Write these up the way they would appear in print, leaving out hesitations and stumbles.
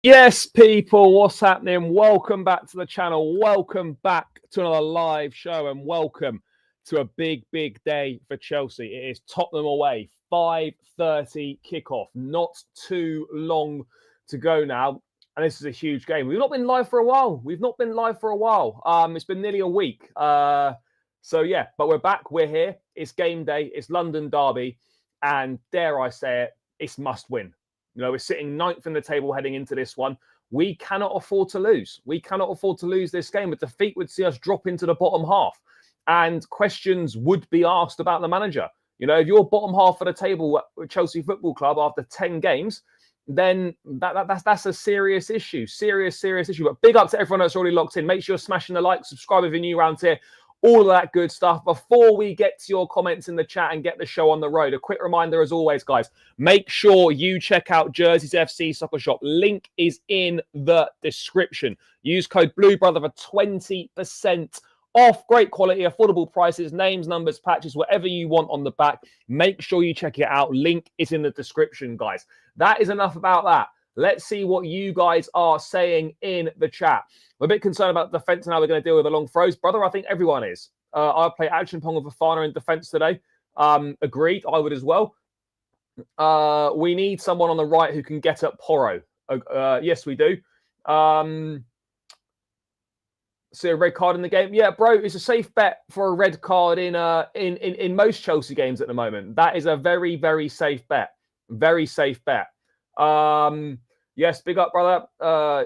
Yes, people, what's happening? Welcome back to the channel. Welcome back to another live show and welcome to a big day for Chelsea. It is Tottenham away, 5:30 kickoff. Not too long to go now. And this is a huge game. We've not been live for a while. It's been nearly a week. So yeah, but we're back. We're here. It's game day. It's London derby. And dare I say it, it's must win. You know, we're sitting ninth in the table heading into this one. We cannot afford to lose. We cannot afford to lose this game. A defeat would see us drop into the bottom half. And questions would be asked about the manager. You know, if you're bottom half of the table at Chelsea Football Club after 10 games, then that's a serious issue. Serious issue. But big up to everyone that's already locked in. Make sure you're smashing the like, subscribe if you're new around here. All of that good stuff. Before we get to your comments in the chat and get the show on the road, a quick reminder as always, guys, make sure you check out Jerseys FC Soccer Shop. Link is in the description. Use code BLUEBROTHER for 20% off. Great quality, affordable prices, names, numbers, patches, whatever you want on the back. Make sure you check it out. Link is in the description, guys. That is enough about that. Let's see what you guys are saying in the chat. I'm a bit concerned about the defence and how we're going to deal with the long throws. Brother, I think everyone is. I'll play Action Pong with Fafana in defence today. Agreed, I would as well. We need someone on the right who can get at Porro. Yes, we do. See a red card in the game? Yeah, bro, it's a safe bet for a red card in most Chelsea games at the moment. That is a very safe bet. Very safe bet. Yes, big up, brother.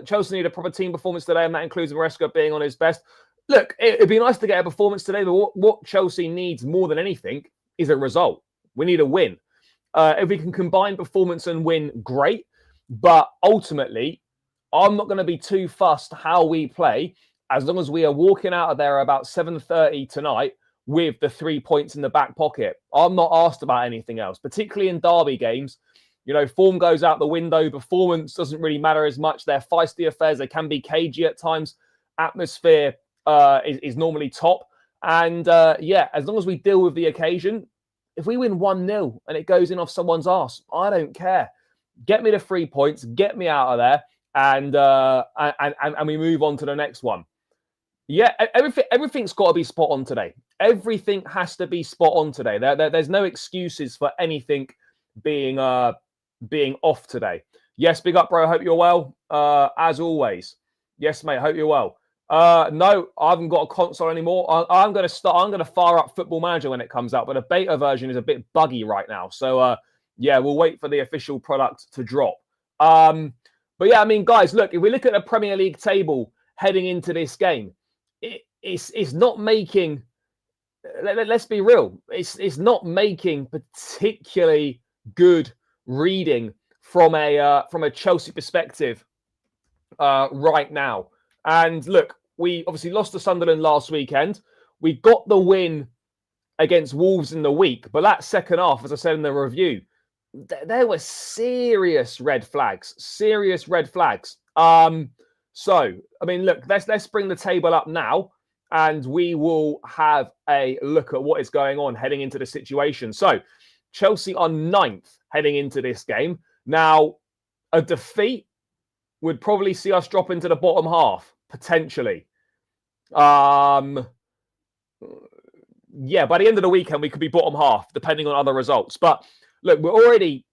Chelsea need a proper team performance today, and that includes Maresca being on his best. Look, it'd be nice to get a performance today, but what Chelsea needs more than anything is a result. We need a win. If we can combine performance and win, great. But ultimately, I'm not going to be too fussed how we play as long as we are walking out of there about 7:30 tonight with the 3 points in the back pocket. I'm not asked about anything else, particularly in derby games. You know, form goes out the window. Performance doesn't really matter as much. They're feisty affairs. They can be cagey at times. Atmosphere is normally top. And yeah, as long as we deal with the occasion, if we win 1-0 and it goes in off someone's arse, I don't care. Get me the 3 points. Get me out of there. And we move on to the next one. Yeah, everything's got to be spot on today. Everything has to be spot on today. There's no excuses for anything being off today. Yes, big up, bro. I hope you're well. As always. Yes, mate. Hope you're well. No, I haven't got a console anymore. I'm going to fire up Football Manager when it comes out, but the beta version is a bit buggy right now. So, yeah, we'll wait for the official product to drop. But yeah, I mean, guys, look, if we look at the Premier League table heading into this game, it's not making. Let's be real. It's not making particularly good reading from a Chelsea perspective right now. And look, we obviously lost to Sunderland last weekend. We got the win against Wolves in the week, but that second half, as I said in the review, there were serious red flags. Serious red flags. So I mean, look, let's bring the table up now, and we will have a look at what is going on heading into the situation. So Chelsea are 9th heading into this game. Now, a defeat would probably see us drop into the bottom half, potentially. Yeah, by the end of the weekend, we could be bottom half, depending on other results. But look, we're already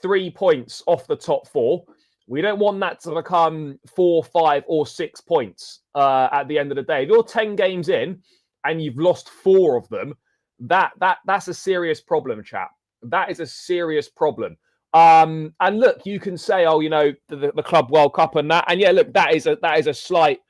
3 points off the top 4. We don't want that to become 4, 5, or 6 points at the end of the day. If you're 10 games in and you've lost 4 of them, that's a serious problem, chap. That is a serious problem. And look, you can say, oh, you know, the Club World Cup and that. And yeah, look, that is a slight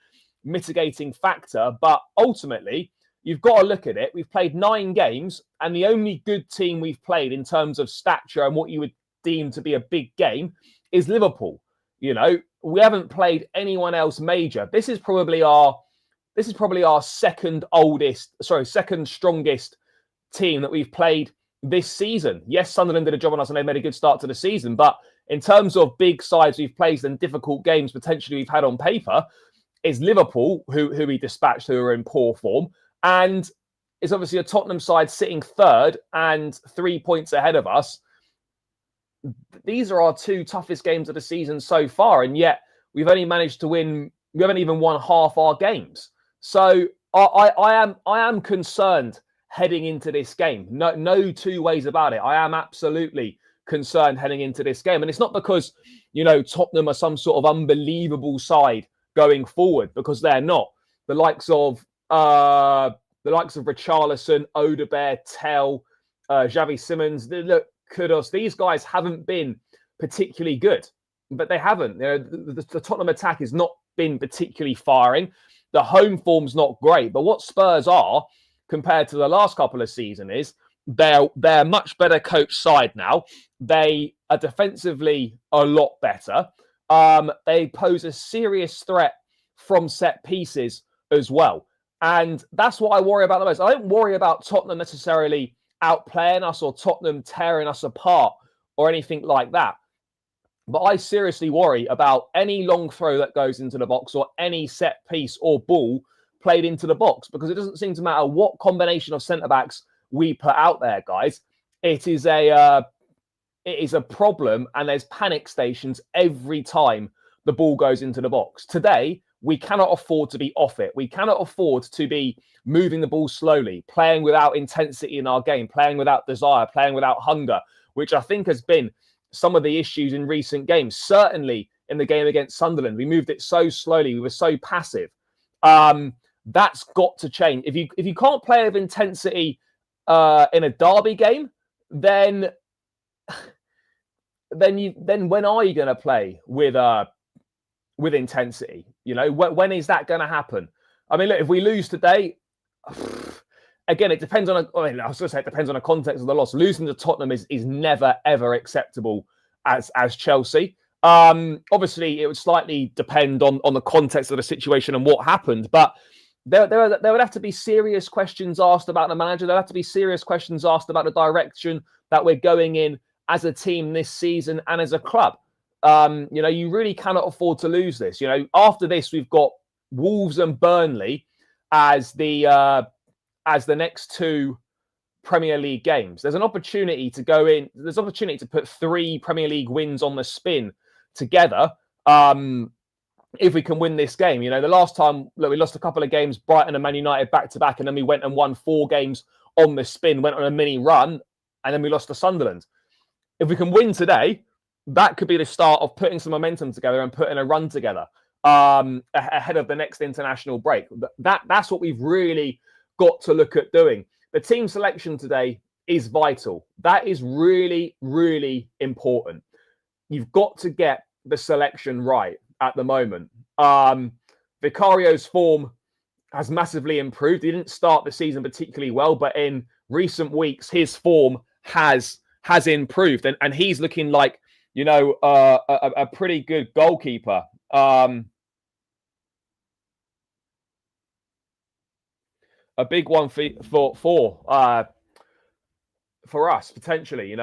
mitigating factor. But ultimately, you've got to look at it. We've played 9 games, and the only good team we've played in terms of stature and what you would deem to be a big game is Liverpool. You know, we haven't played anyone else major. This is probably our second strongest team that we've played this season. Yes, Sunderland did a job on us and they made a good start to the season. But in terms of big sides we've played and difficult games potentially we've had on paper, is Liverpool, who we dispatched, who are in poor form. And it's obviously a Tottenham side sitting 3rd and 3 points ahead of us. These are our 2 toughest games of the season so far. And yet we've only managed to win. We haven't even won half our games. So I am concerned heading into this game. No two ways about it. I am absolutely concerned heading into this game, and it's not because Tottenham are some sort of unbelievable side going forward, because they're not. The likes of Richarlison, Odegaard, Tell, Xavi Simons, look, Kudos. These guys haven't been particularly good, but they haven't. The Tottenham attack has not been particularly firing. The home form's not great, but what Spurs are compared to the last couple of seasons is they're a much better coached side now. They are defensively a lot better. They pose a serious threat from set pieces as well. And that's what I worry about the most. I don't worry about Tottenham necessarily outplaying us or Tottenham tearing us apart or anything like that. But I seriously worry about any long throw that goes into the box or any set piece or ball played into the box, because it doesn't seem to matter what combination of centre-backs we put out there, guys. It is a problem, and there's panic stations every time the ball goes into the box. Today, we cannot afford to be off it. We cannot afford to be moving the ball slowly, playing without intensity in our game, playing without desire, playing without hunger, which I think has been some of the issues in recent games. Certainly in the game against Sunderland, we moved it so slowly. We were so passive. That's got to change. If you can't play with intensity in a derby game, then when are you going to play with intensity? When is that going to happen? I mean, look, if we lose today, again, it depends on I was going to say it depends on the context of the loss. Losing to Tottenham is never ever acceptable as Chelsea. Obviously, it would slightly depend on the context of the situation and what happened, but there would have to be serious questions asked about the manager. There have to be serious questions asked about the direction that we're going in as a team this season and as a club. You really cannot afford to lose this. After this, we've got Wolves and Burnley as the next two Premier League games. There's an opportunity to go in. There's an opportunity to put 3 Premier League wins on the spin together. If we can win this game, the last time we lost a couple of games, Brighton and Man United back to back, and then we went and won 4 games on the spin, went on a mini run, and then we lost to Sunderland. If we can win today, that could be the start of putting some momentum together and putting a run together ahead of the next international break. That's what we've really got to look at doing. The team selection today is vital. That is really, really important. You've got to get the selection right at the moment. Vicario's form has massively improved. He didn't start the season particularly well, but in recent weeks, his form has improved, and he's looking like a pretty good goalkeeper. A big one for us potentially.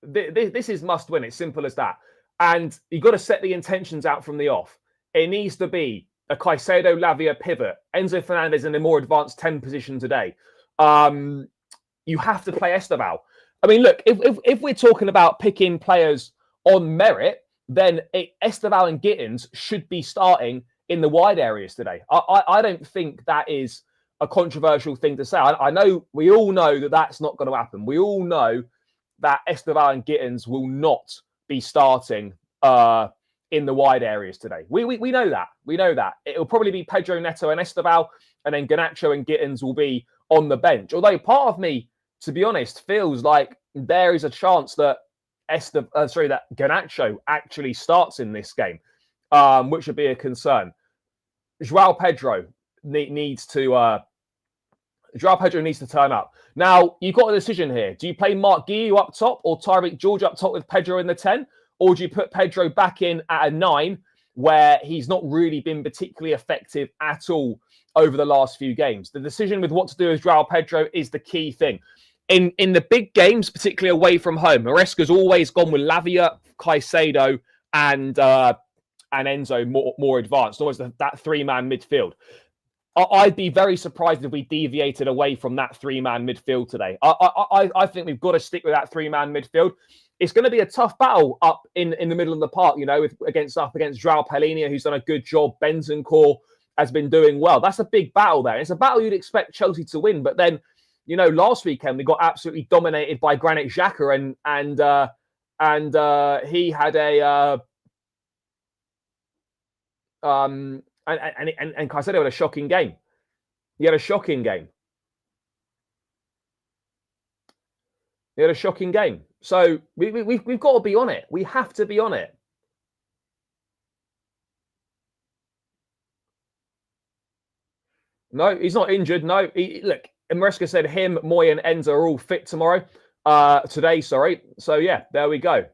This is must win. It's simple as that. And you've got to set the intentions out from the off. It needs to be a Caicedo Lavia pivot. Enzo Fernandez in a more advanced 10 position today. You have to play Estevao. I mean, look, if we're talking about picking players on merit, then Estevao and Gittins should be starting in the wide areas today. I don't think that is a controversial thing to say. I know, we all know that that's not going to happen. We all know that Estevao and Gittins will not be starting in the wide areas today. We know that. We know that. It'll probably be Pedro Neto and Estevao, and then Garnacho and Gittins will be on the bench. Although part of me, to be honest, feels like there is a chance that that Garnacho actually starts in this game, which would be a concern. João Pedro needs to turn up. Now, you've got a decision here. Do you play Mark Guiu up top or Tyreek George up top with Pedro in the 10? Or do you put Pedro back in at a 9 where he's not really been particularly effective at all over the last few games? The decision with what to do with João Pedro is the key thing. In the big games, particularly away from home, Maresca's always gone with Lavia, Caicedo, and Enzo more advanced, almost that 3-man midfield. I'd be very surprised if we deviated away from that 3-man midfield today. I think we've got to stick with that 3-man midfield. it's going to be a tough battle up in the middle of the park, against João Palhinha, who's done a good job. Bentancur has been doing well. That's a big battle there. It's a battle you'd expect Chelsea to win, but then, last weekend we got absolutely dominated by Granit Xhaka, and he had a and Caicedo had a shocking game. He had a shocking game. So we've got to be on it. We have to be on it. No, he's not injured. No, look, Maresca said him, Moy, and Enzo are all fit today. Sorry. So yeah, there we go.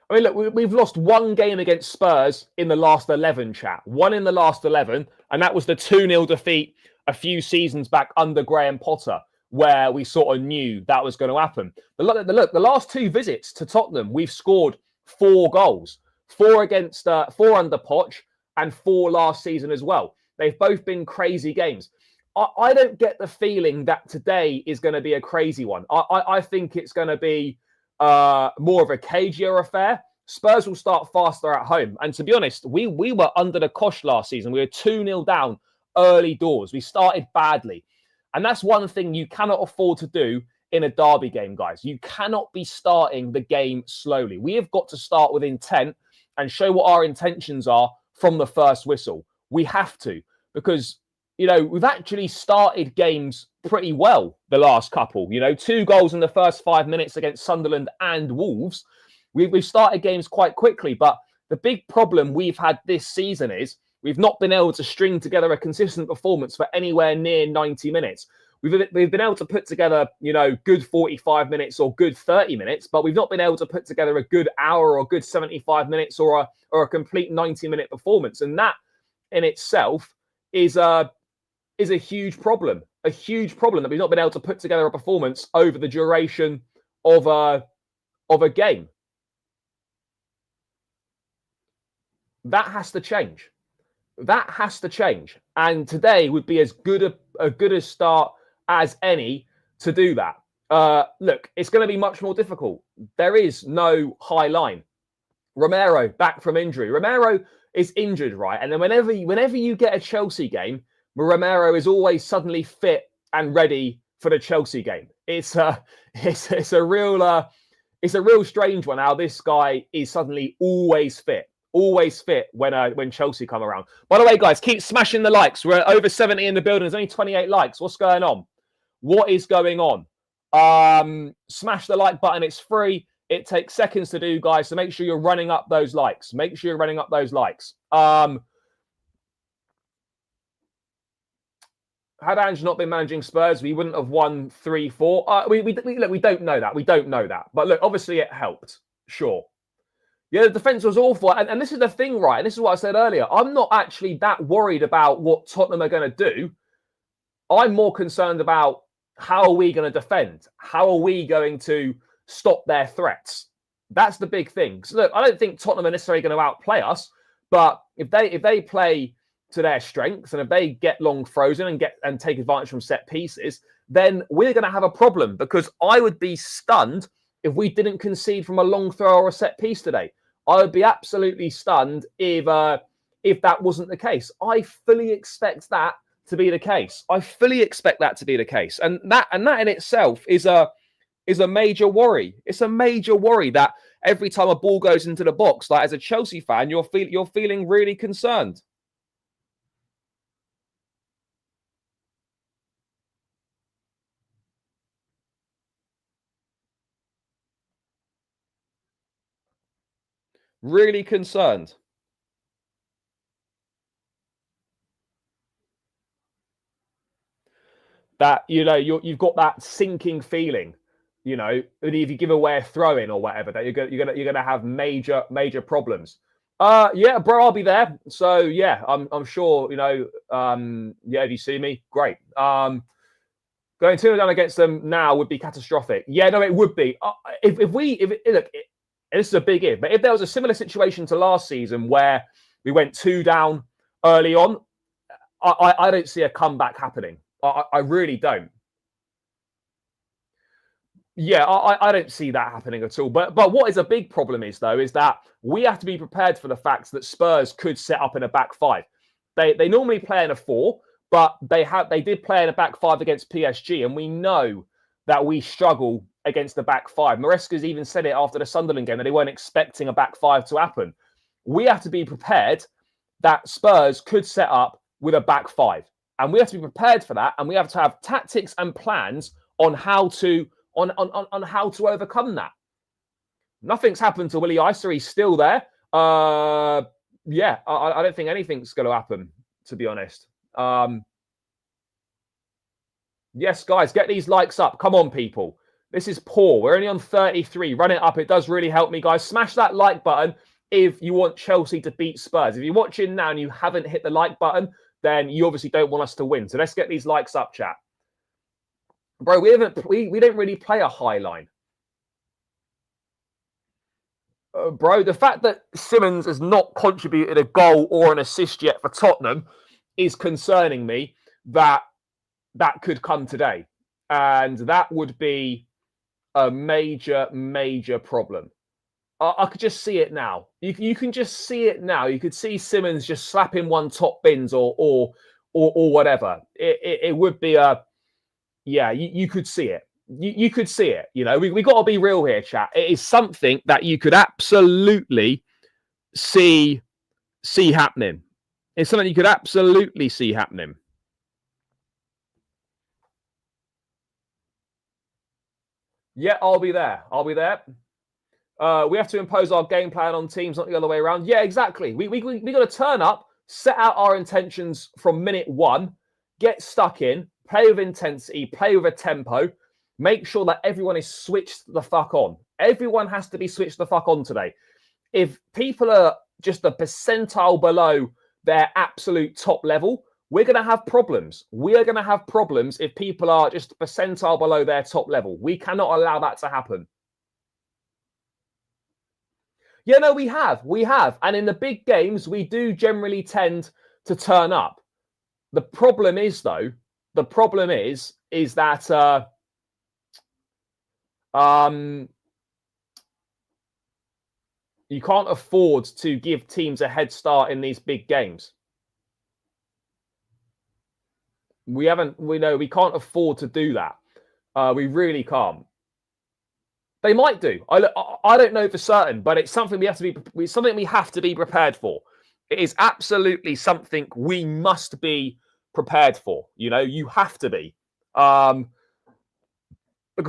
I mean, look, we've lost one game against Spurs in the last 11, chat. One in the last 11, and that was the 2-0 defeat a few seasons back under Graham Potter, where we sort of knew that was going to happen. But look, the last 2 visits to Tottenham, we've scored 4 goals. 4 under Poch, and 4 last season as well. They've both been crazy games. I don't get the feeling that today is going to be a crazy one. I think it's going to be more of a cagier affair. Spurs will start faster at home. And to be honest, we were under the cosh last season. We were 2-0 down early doors. We started badly. And that's one thing you cannot afford to do in a derby game, guys. You cannot be starting the game slowly. We have got to start with intent and show what our intentions are from the first whistle. We have to, because, we've actually started games pretty well the last couple. 2 goals in the first 5 minutes against Sunderland and Wolves. We've started games quite quickly, but the big problem we've had this season is we've not been able to string together a consistent performance for anywhere near 90 minutes. We've been able to put together, good 45 minutes or good 30 minutes, but we've not been able to put together a good hour or good 75 minutes or a complete 90-minute performance. And that in itself is a huge problem. A huge problem that we've not been able to put together a performance over the duration of a game. That has to change. That has to change. And today would be as good a start as any to do that. Look, it's going to be much more difficult. There is no high line. Romero back from injury. Romero is injured, right? And then whenever you get a Chelsea game, Romero is always suddenly fit and ready for the Chelsea game. It's a real strange one how this guy is suddenly always fit. Always fit when Chelsea come around. By the way, guys, keep smashing the likes. We're at over 70 in the building. There's only 28 likes. What's going on? What is going on? Smash the like button. It's free. It takes seconds to do, guys. So make sure you're running up those likes. Make sure you're running up those likes. Had Ange not been managing Spurs, we wouldn't have won 3-4. We don't know that. We don't know that. But look, obviously it helped. Sure. Yeah, the defence was awful. And this is the thing, right? And this is what I said earlier. I'm not actually that worried about what Tottenham are going to do. I'm more concerned about how are we going to defend? How are we going to stop their threats? That's the big thing. So look, I don't think Tottenham are necessarily going to outplay us. But if they play to their strengths and if they get long frozen and take advantage from set pieces, then we're going to have a problem, because I would be stunned if we didn't concede from a long throw or a set piece today. I would be absolutely stunned if that wasn't the case. I fully expect that to be the case. I fully expect that to be the case. And that in itself is a major worry. It's a major worry that every time a ball goes into the box, like as a Chelsea fan, you're feeling really concerned. Really concerned. That, you've got that sinking feeling, that if you give away a throw in or whatever, that you're gonna have major problems. Yeah, bro, I'll be there. So yeah, I'm sure, yeah, if you see me, great. Going 2-0 down against them now would be catastrophic. Yeah, no, it would be. Look, this is a big if, but if there was a similar situation to last season where we went 2 down early on, I don't see a comeback happening. I really don't. Yeah, I don't see that happening at all. But what is a big problem is though is that we have to be prepared for the fact that Spurs could set up in a back five. They normally play in a four, but they did play in a back five against PSG, and we know that we struggle against the back five. Maresca's even said it after the Sunderland game that they weren't expecting a back five to happen. We have to be prepared that Spurs could set up with a back five, and we have to be prepared for that, and we have to have tactics and plans on how to how to overcome that. Nothing's happened to Willie Iser. He's still there. Yeah, I don't think anything's going to happen, to be honest. Yes, guys, get these likes up. Come on, people. This is poor. We're only on 33. Run it up. It does really help me, guys. Smash that like button if you want Chelsea to beat Spurs. If you're watching now and you haven't hit the like button, then you obviously don't want us to win. So let's get these likes up, chat. Bro, we don't really play a high line. Bro, the fact that Simmons has not contributed a goal or an assist yet for Tottenham is concerning me. That could come today. And that would be a major, major problem. I could just see it now. You can just see it now. You could see Simmons just slapping one top bins or whatever. It would be a... Yeah, you could see it. You could see it. You know, we got to be real here, chat. It is something that you could absolutely see happening. It's something you could absolutely see happening. Yeah, I'll be there. I'll be there. We have to impose our game plan on teams, not the other way around. Yeah, exactly. We got to turn up, set out our intentions from minute one, get stuck in, play with intensity, play with a tempo, make sure that everyone is switched the fuck on. Everyone has to be switched the fuck on today. If people are just a percentile below their absolute top level, we're going to have problems. We are going to have problems if people are just a percentile below their top level. We cannot allow that to happen. Yeah, no, we have. And in the big games, we do generally tend to turn up. The problem is, though, is that you can't afford to give teams a head start in these big games. We can't afford to do that. We really can't. They might do. I don't know for certain, but it's something we have to be prepared for. It is absolutely something we must be prepared for. You know, you have to be. Because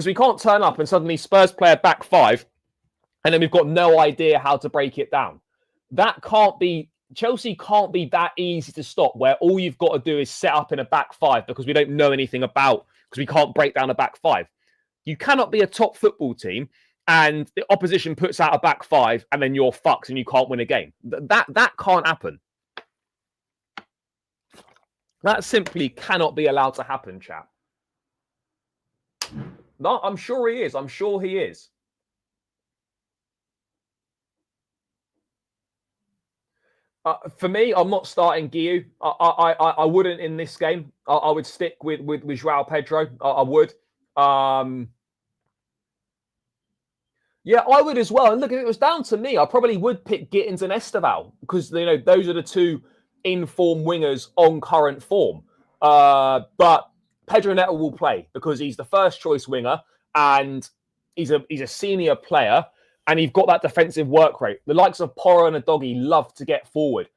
we can't turn up and suddenly Spurs play a back five and then we've got no idea how to break it down. That can't be... Chelsea can't be that easy to stop where all you've got to do is set up in a back five because we don't know anything because we can't break down a back five. You cannot be a top football team and the opposition puts out a back five and then you're fucked and you can't win a game. That can't happen. That simply cannot be allowed to happen, chap. No, I'm sure he is. I'm sure he is. For me, I'm not starting Guiu. I wouldn't in this game. I would stick with Joao Pedro. I would. Yeah, I would as well. And look, if it was down to me, I probably would pick Gittins and Estevao because those are the two in-form wingers on current form. But Pedro Neto will play because he's the first choice winger and he's a senior player and you've got that defensive work rate. The likes of Porro and Udogie love to get forward.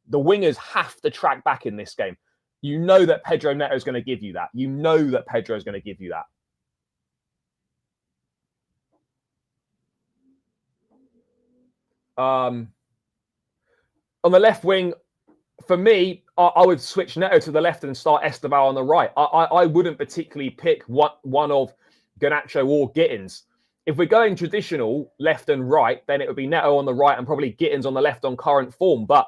The wingers have to track back in this game. You know that Pedro Neto is going to give you that. You know that Pedro is going to give you that. On the left wing, for me, I would switch Neto to the left and start Estevao on the right. I wouldn't particularly pick one of Garnacho or Gittins. If we're going traditional left and right, then it would be Neto on the right and probably Gittins on the left on current form. But,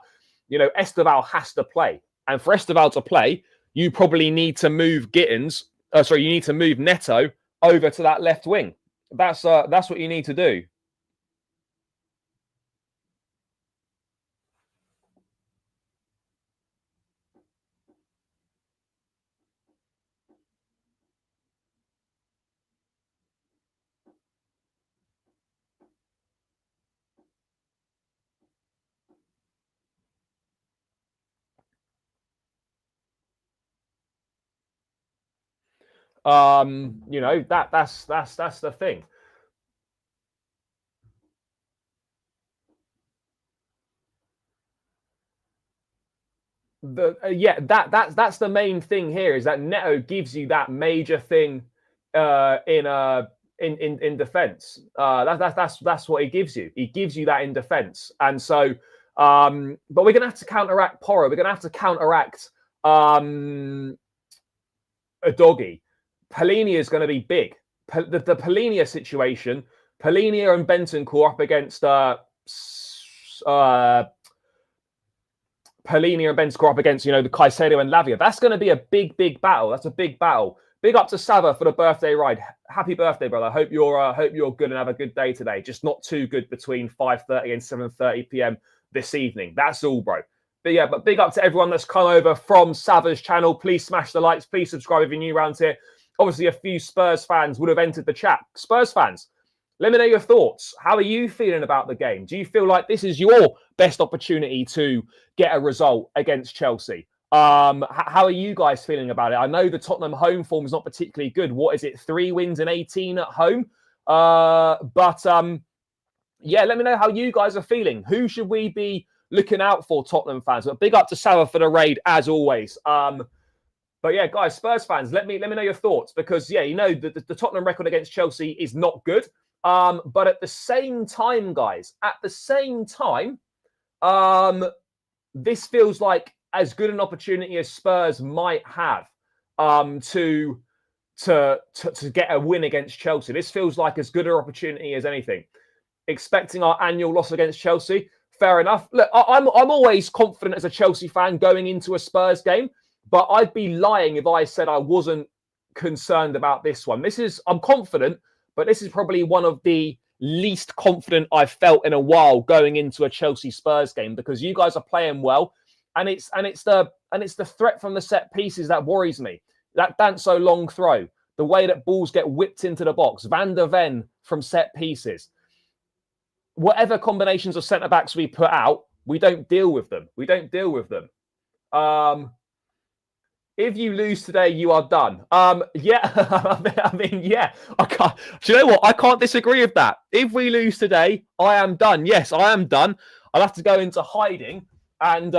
Estevao has to play. And for Estevao to play, you probably need to move you need to move Neto over to that left wing. That's what you need to do. You know, that's the thing. That's the main thing here, is that Neto gives you that major thing in defense. That's what he gives you. He gives you that in defense, and so but we're gonna have to counteract Porro. We're gonna have to counteract a doggy. Polinia is going to be big. The Polinia situation, Polinia and Bentancur up against Polinia and Bentancur up against, you know, the Caicedo and Lavia. That's going to be a big battle. That's a big battle. Big up to Sava for the birthday ride. Happy birthday, brother. Hope you're good and have a good day today. Just not too good between 5:30 and 7:30 p.m. this evening. That's all, bro. But yeah, but big up to everyone that's come over from Sava's channel. Please smash the likes. Please subscribe if you're new around here. Obviously, a few Spurs fans would have entered the chat. Spurs fans, let me know your thoughts. How are you feeling about the game? Do you feel like this is your best opportunity to get a result against Chelsea? How are you guys feeling about it? I know the Tottenham home form is not particularly good. What is it? 3 wins and 18 at home. Yeah, let me know how you guys are feeling. Who should we be looking out for, Tottenham fans? But big up to Sarah for the raid, as always. But yeah, guys, Spurs fans, let me know your thoughts, because yeah, you know the Tottenham record against Chelsea is not good. But at the same time, guys, this feels like as good an opportunity as Spurs might have to get a win against Chelsea. This feels like as good an opportunity as anything. Expecting our annual loss against Chelsea, fair enough. Look, I'm always confident as a Chelsea fan going into a Spurs game, but I'd be lying if I said I wasn't concerned about this one. I'm confident, but this is probably one of the least confident I've felt in a while going into a Chelsea Spurs game, because you guys are playing well, and it's the threat from the set pieces that worries me. That Danso long throw, the way that balls get whipped into the box, Van der Ven from set pieces. Whatever combinations of centre backs we put out, we don't deal with them. If you lose today, you are done. Yeah, I mean, yeah. I can't. Do you know what? I can't disagree with that. If we lose today, I am done. Yes, I am done. I'll have to go into hiding, and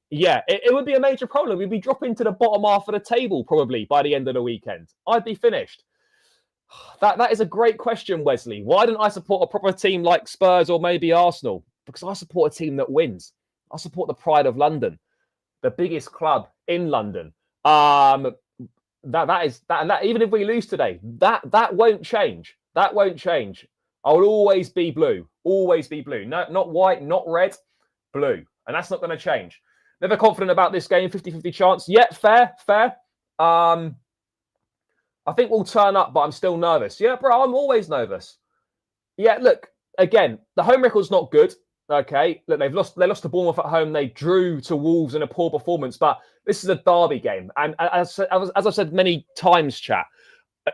yeah, it would be a major problem. We'd be dropping to the bottom half of the table probably by the end of the weekend. I'd be finished. That is a great question, Wesley. Why don't I support a proper team like Spurs or maybe Arsenal? Because I support a team that wins. I support the pride of London, the biggest club in London. That even if we lose today, that won't change. That won't change. I will always be blue. Always be blue. No, not white, not red, blue. And that's not going to change. Never confident about this game. 50-50 chance. Yeah, fair. I think we'll turn up, but I'm still nervous. Yeah, bro, I'm always nervous. Yeah, look, again, the home record's not good. Okay, look, they lost to Bournemouth at home. They drew to Wolves in a poor performance, but this is a derby game. And as I've said many times, chat,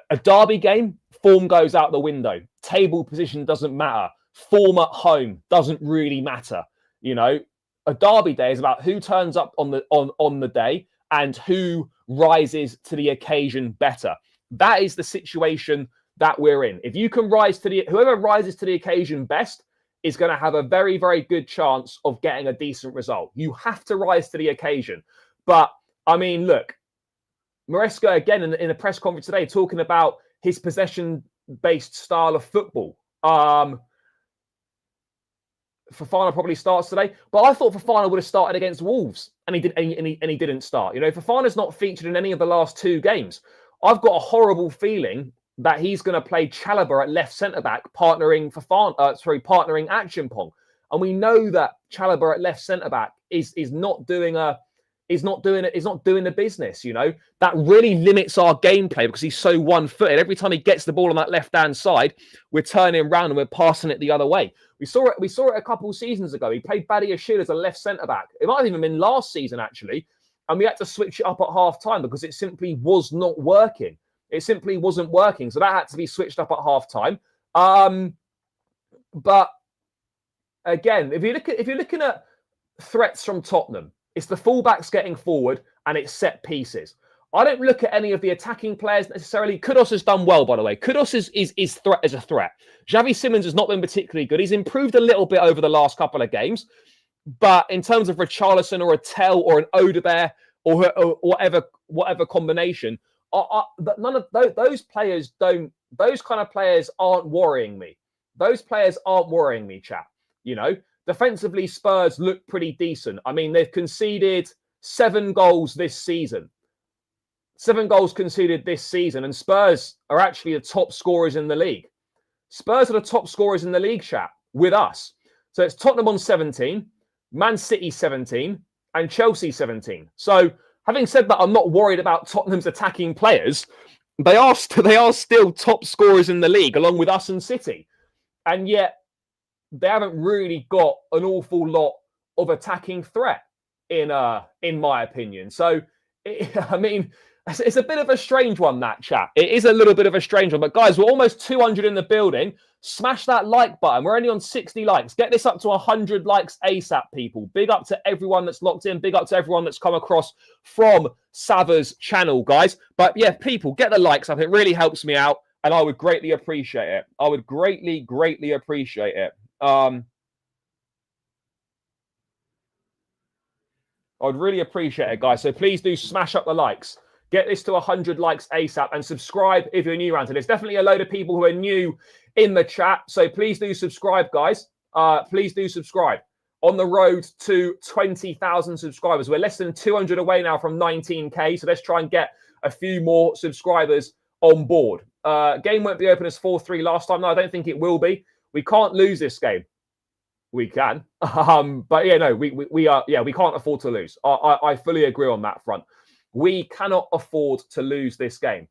a derby game, form goes out the window. Table position doesn't matter. Form at home doesn't really matter. You know, a derby day is about who turns up on the day and who rises to the occasion better. That is the situation that we're in. If you can whoever rises to the occasion best is going to have a very, very good chance of getting a decent result. You have to rise to the occasion. But, I mean, look, Maresca, again, in a press conference today, talking about his possession-based style of football. Fofana probably starts today, but I thought Fofana would have started against Wolves, and he didn't start. You know, Fofana's not featured in any of the last 2 games. I've got a horrible feeling that he's going to play Chalobah at left centre back, partnering Action-Pong, and we know that Chalobah at left centre back is not doing the business. You know, that really limits our gameplay because he's so one-footed. Every time he gets the ball on that left-hand side, we're turning around and we're passing it the other way. We saw it a couple of seasons ago. He played Badiashile as a left centre back. It might have even been last season actually. And we had to switch it up at half time because it simply was not working. It simply wasn't working. So that had to be switched up at half time. But again, if you're looking at threats from Tottenham, it's the fullbacks getting forward and it's set pieces. I don't look at any of the attacking players necessarily. Kudos has done well, by the way. Kudos is a threat. Xavi Simons has not been particularly good. He's improved a little bit over the last couple of games. But in terms of Richarlison or a Tell or an Odebear or whatever combination, none of those players don't. Those kind of players aren't worrying me. Those players aren't worrying me, chap. You know, defensively, Spurs look pretty decent. I mean, they've conceded 7 goals this season. 7 goals conceded this season, and Spurs are actually the top scorers in the league. Spurs are the top scorers in the league, chap, with us. So it's Tottenham on 17, Man City 17, and Chelsea 17. So having said that, I'm not worried about Tottenham's attacking players. They are still top scorers in the league, along with us and City. And yet, they haven't really got an awful lot of attacking threat, in my opinion. So, I mean, it's a bit of a strange one, that chat. It is a little bit of a strange one. But guys, we're almost 200 in the building. Smash that like button. We're only on 60 likes. Get this up to 100 likes ASAP, people. Big up to everyone that's locked in. Big up to everyone that's come across from Sava's channel, guys. But yeah, people, get the likes up. It really helps me out. And I would greatly appreciate it. I would greatly, greatly appreciate it. I would really appreciate it, guys. So please do smash up the likes. Get this to 100 likes ASAP and subscribe if you're new around here. There's definitely a load of people who are new in the chat. So please do subscribe, guys. Please do subscribe. On the road to 20,000 subscribers. We're less than 200 away now from 19K. So let's try and get a few more subscribers on board. Game won't be open as 4-3 last time. No, I don't think it will be. We can't lose this game. We can. But yeah, no, we are. Yeah, we can't afford to lose. I fully agree on that front. We cannot afford to lose this game.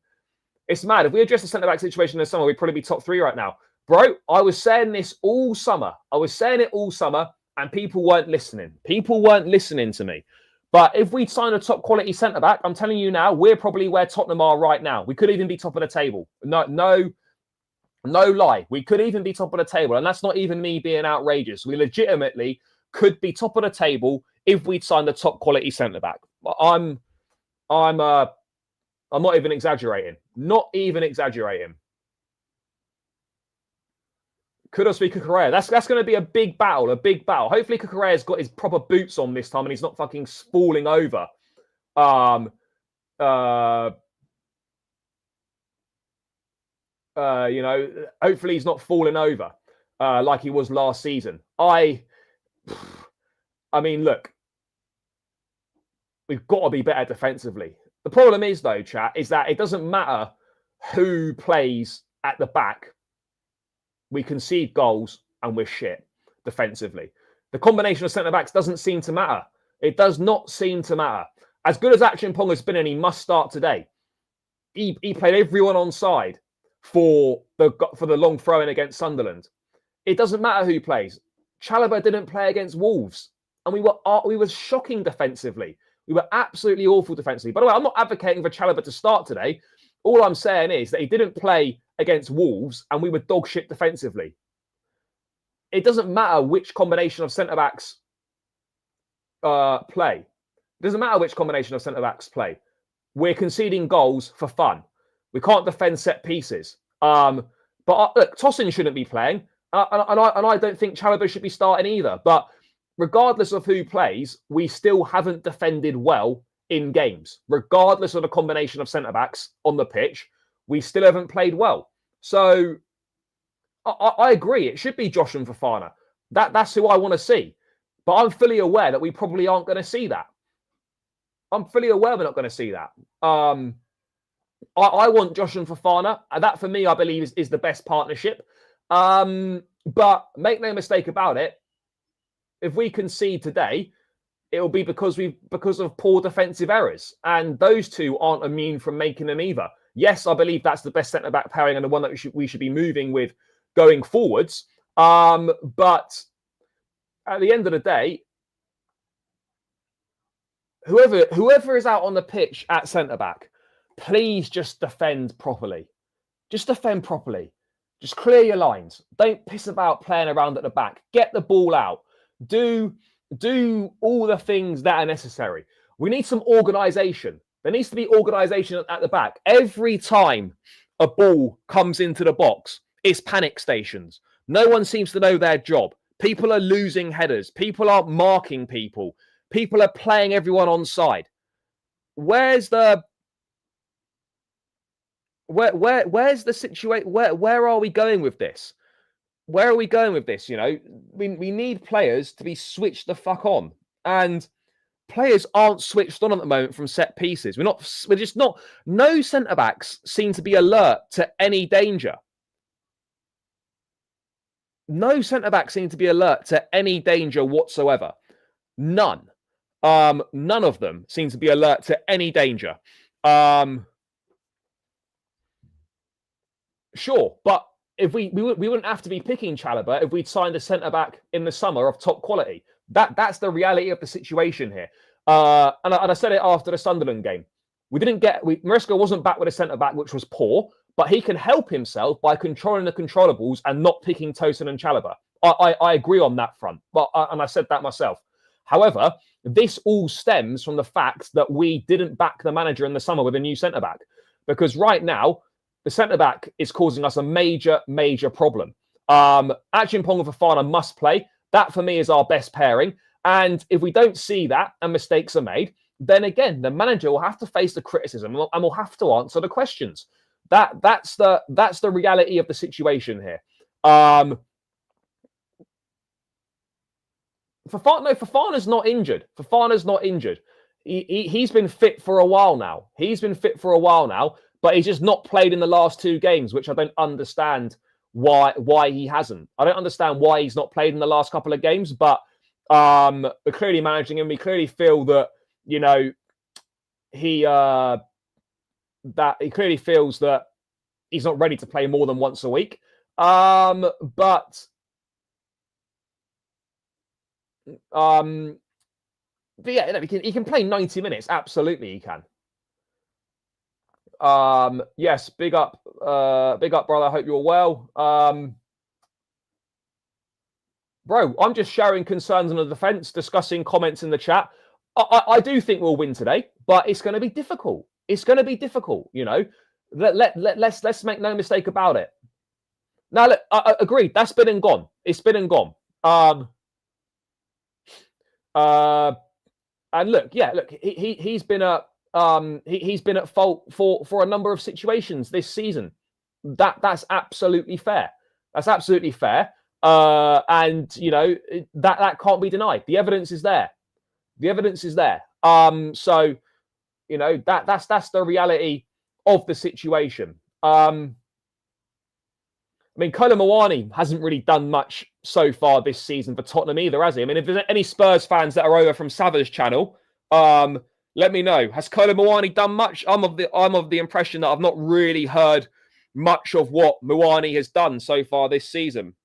It's mad. If we address the centre-back situation in the summer, we'd probably be top 3 right now. Bro, I was saying this all summer. I was saying it all summer, and people weren't listening. People weren't listening to me. But if we'd signed a top-quality centre-back, I'm telling you now, we're probably where Tottenham are right now. We could even be top of the table. No lie. We could even be top of the table, and that's not even me being outrageous. We legitimately could be top of the table if we'd signed a top-quality centre-back. I'm not even exaggerating. Not even exaggerating. Kudos be Kukurea. That's going to be a big battle, Hopefully Kukurea's got his proper boots on this time and he's not fucking falling over. You know, hopefully he's not falling over like he was last season. I mean, look, we've got to be better defensively. The problem is, though, chat, is that it doesn't matter who plays at the back. We concede goals and we're shit defensively. The combination of centre-backs doesn't seem to matter. It does not seem to matter. As good as Achimpong has been, and he must start today, he played everyone on side for the long throw-in against Sunderland. It doesn't matter who plays. Chalobah didn't play against Wolves, and we were shocking defensively. We were absolutely awful defensively. By the way, I'm not advocating for Chalobah to start today. All I'm saying is that he didn't play against Wolves and we were dog shit defensively. It doesn't matter which combination of centre-backs play. It doesn't matter which combination of centre-backs play. We're conceding goals for fun. We can't defend set pieces. But look, Tosin shouldn't be playing. And I don't think Chalobah should be starting either. But regardless of who plays, we still haven't defended well in games. Regardless of the combination of centre-backs on the pitch, we still haven't played well. So I agree. It should be Josh and Fofana. That's who I want to see. But I'm fully aware that we probably aren't going to see that. I'm fully aware we're not going to see that. I want Josh and Fofana. And that, for me, I believe is the best partnership. But make no mistake about it. If we concede today, it will be because of poor defensive errors. And those two aren't immune from making them either. Yes, I believe that's the best centre-back pairing and the one that we should be moving with going forwards. But at the end of the day, whoever is out on the pitch at centre-back, please just defend properly. Just defend properly. Just clear your lines. Don't piss about playing around at the back. Get the ball out. Do all the things that are necessary. We need some organisation. There needs to be organisation at the back. Every time a ball comes into the box, it's panic stations. No one seems to know their job. People are losing headers. People aren't marking people. People are playing everyone onside. Where's the where's the situation? Where are we going with this? Where are we going with this? You know, we need players to be switched the fuck on, and players aren't switched on at the moment from set pieces. We're just not. No centre backs seem to be alert to any danger. No centre backs seem to be alert to any danger whatsoever. None. None of them seem to be alert to any danger. Sure, but if we wouldn't have to be picking Chalobah if we'd signed a centre back in the summer of top quality. That's the reality of the situation here. And I said it after the Sunderland game. Maresca wasn't back with a centre back, which was poor, but he can help himself by controlling the controllables and not picking Tosin and Chalobah. I agree on that front, and I said that myself. However, this all stems from the fact that we didn't back the manager in the summer with a new centre back, because right now the centre back is causing us a major problem. Achimpong and Fofana must play. That for me is our best pairing. And if we don't see that and mistakes are made, then again, the manager will have to face the criticism and will have to answer the questions. That's the reality of the situation here. Fofana's not injured. Fofana's not injured. He's been fit for a while now. But he's just not played in the last 2 games, which I don't understand why he hasn't. I don't understand why he's not played in the last couple of games, but we're clearly managing him. We clearly feel that, you know, he clearly feels that he's not ready to play more than once a week. But yeah, he can play 90 minutes. Absolutely, he can. Yes, big up, brother. I hope you're well. Bro, I'm just sharing concerns on the defense, discussing comments in the chat. I do think we'll win today, but it's going to be difficult. It's going to be difficult, you know. Let's make no mistake about it. Now, look, I agreed. That's been and gone. It's been and gone. And look, he's been at fault for a number of situations this season. That's absolutely fair. That's absolutely fair. And you know that can't be denied. The evidence is there. The evidence is there. So you know that's the reality of the situation. I mean, Kolo Muani hasn't really done much so far this season for Tottenham either, has he? I mean, if there's any Spurs fans that are over from Savage channel, let me know. Has Kolo Muani done much? I'm of the impression that I've not really heard much of what Muani has done so far this season.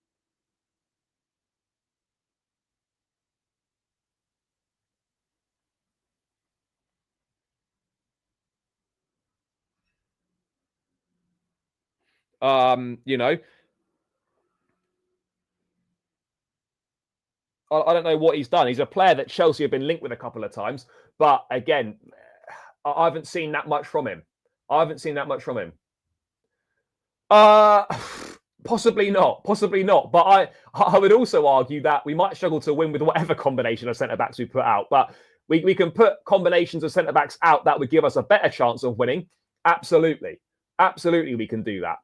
You know, I don't know what he's done. He's a player that Chelsea have been linked with a couple of times, but again, I haven't seen that much from him. Possibly not. But I would also argue that we might struggle to win with whatever combination of centre backs we put out. But we can put combinations of centre backs out that would give us a better chance of winning. Absolutely, we can do that.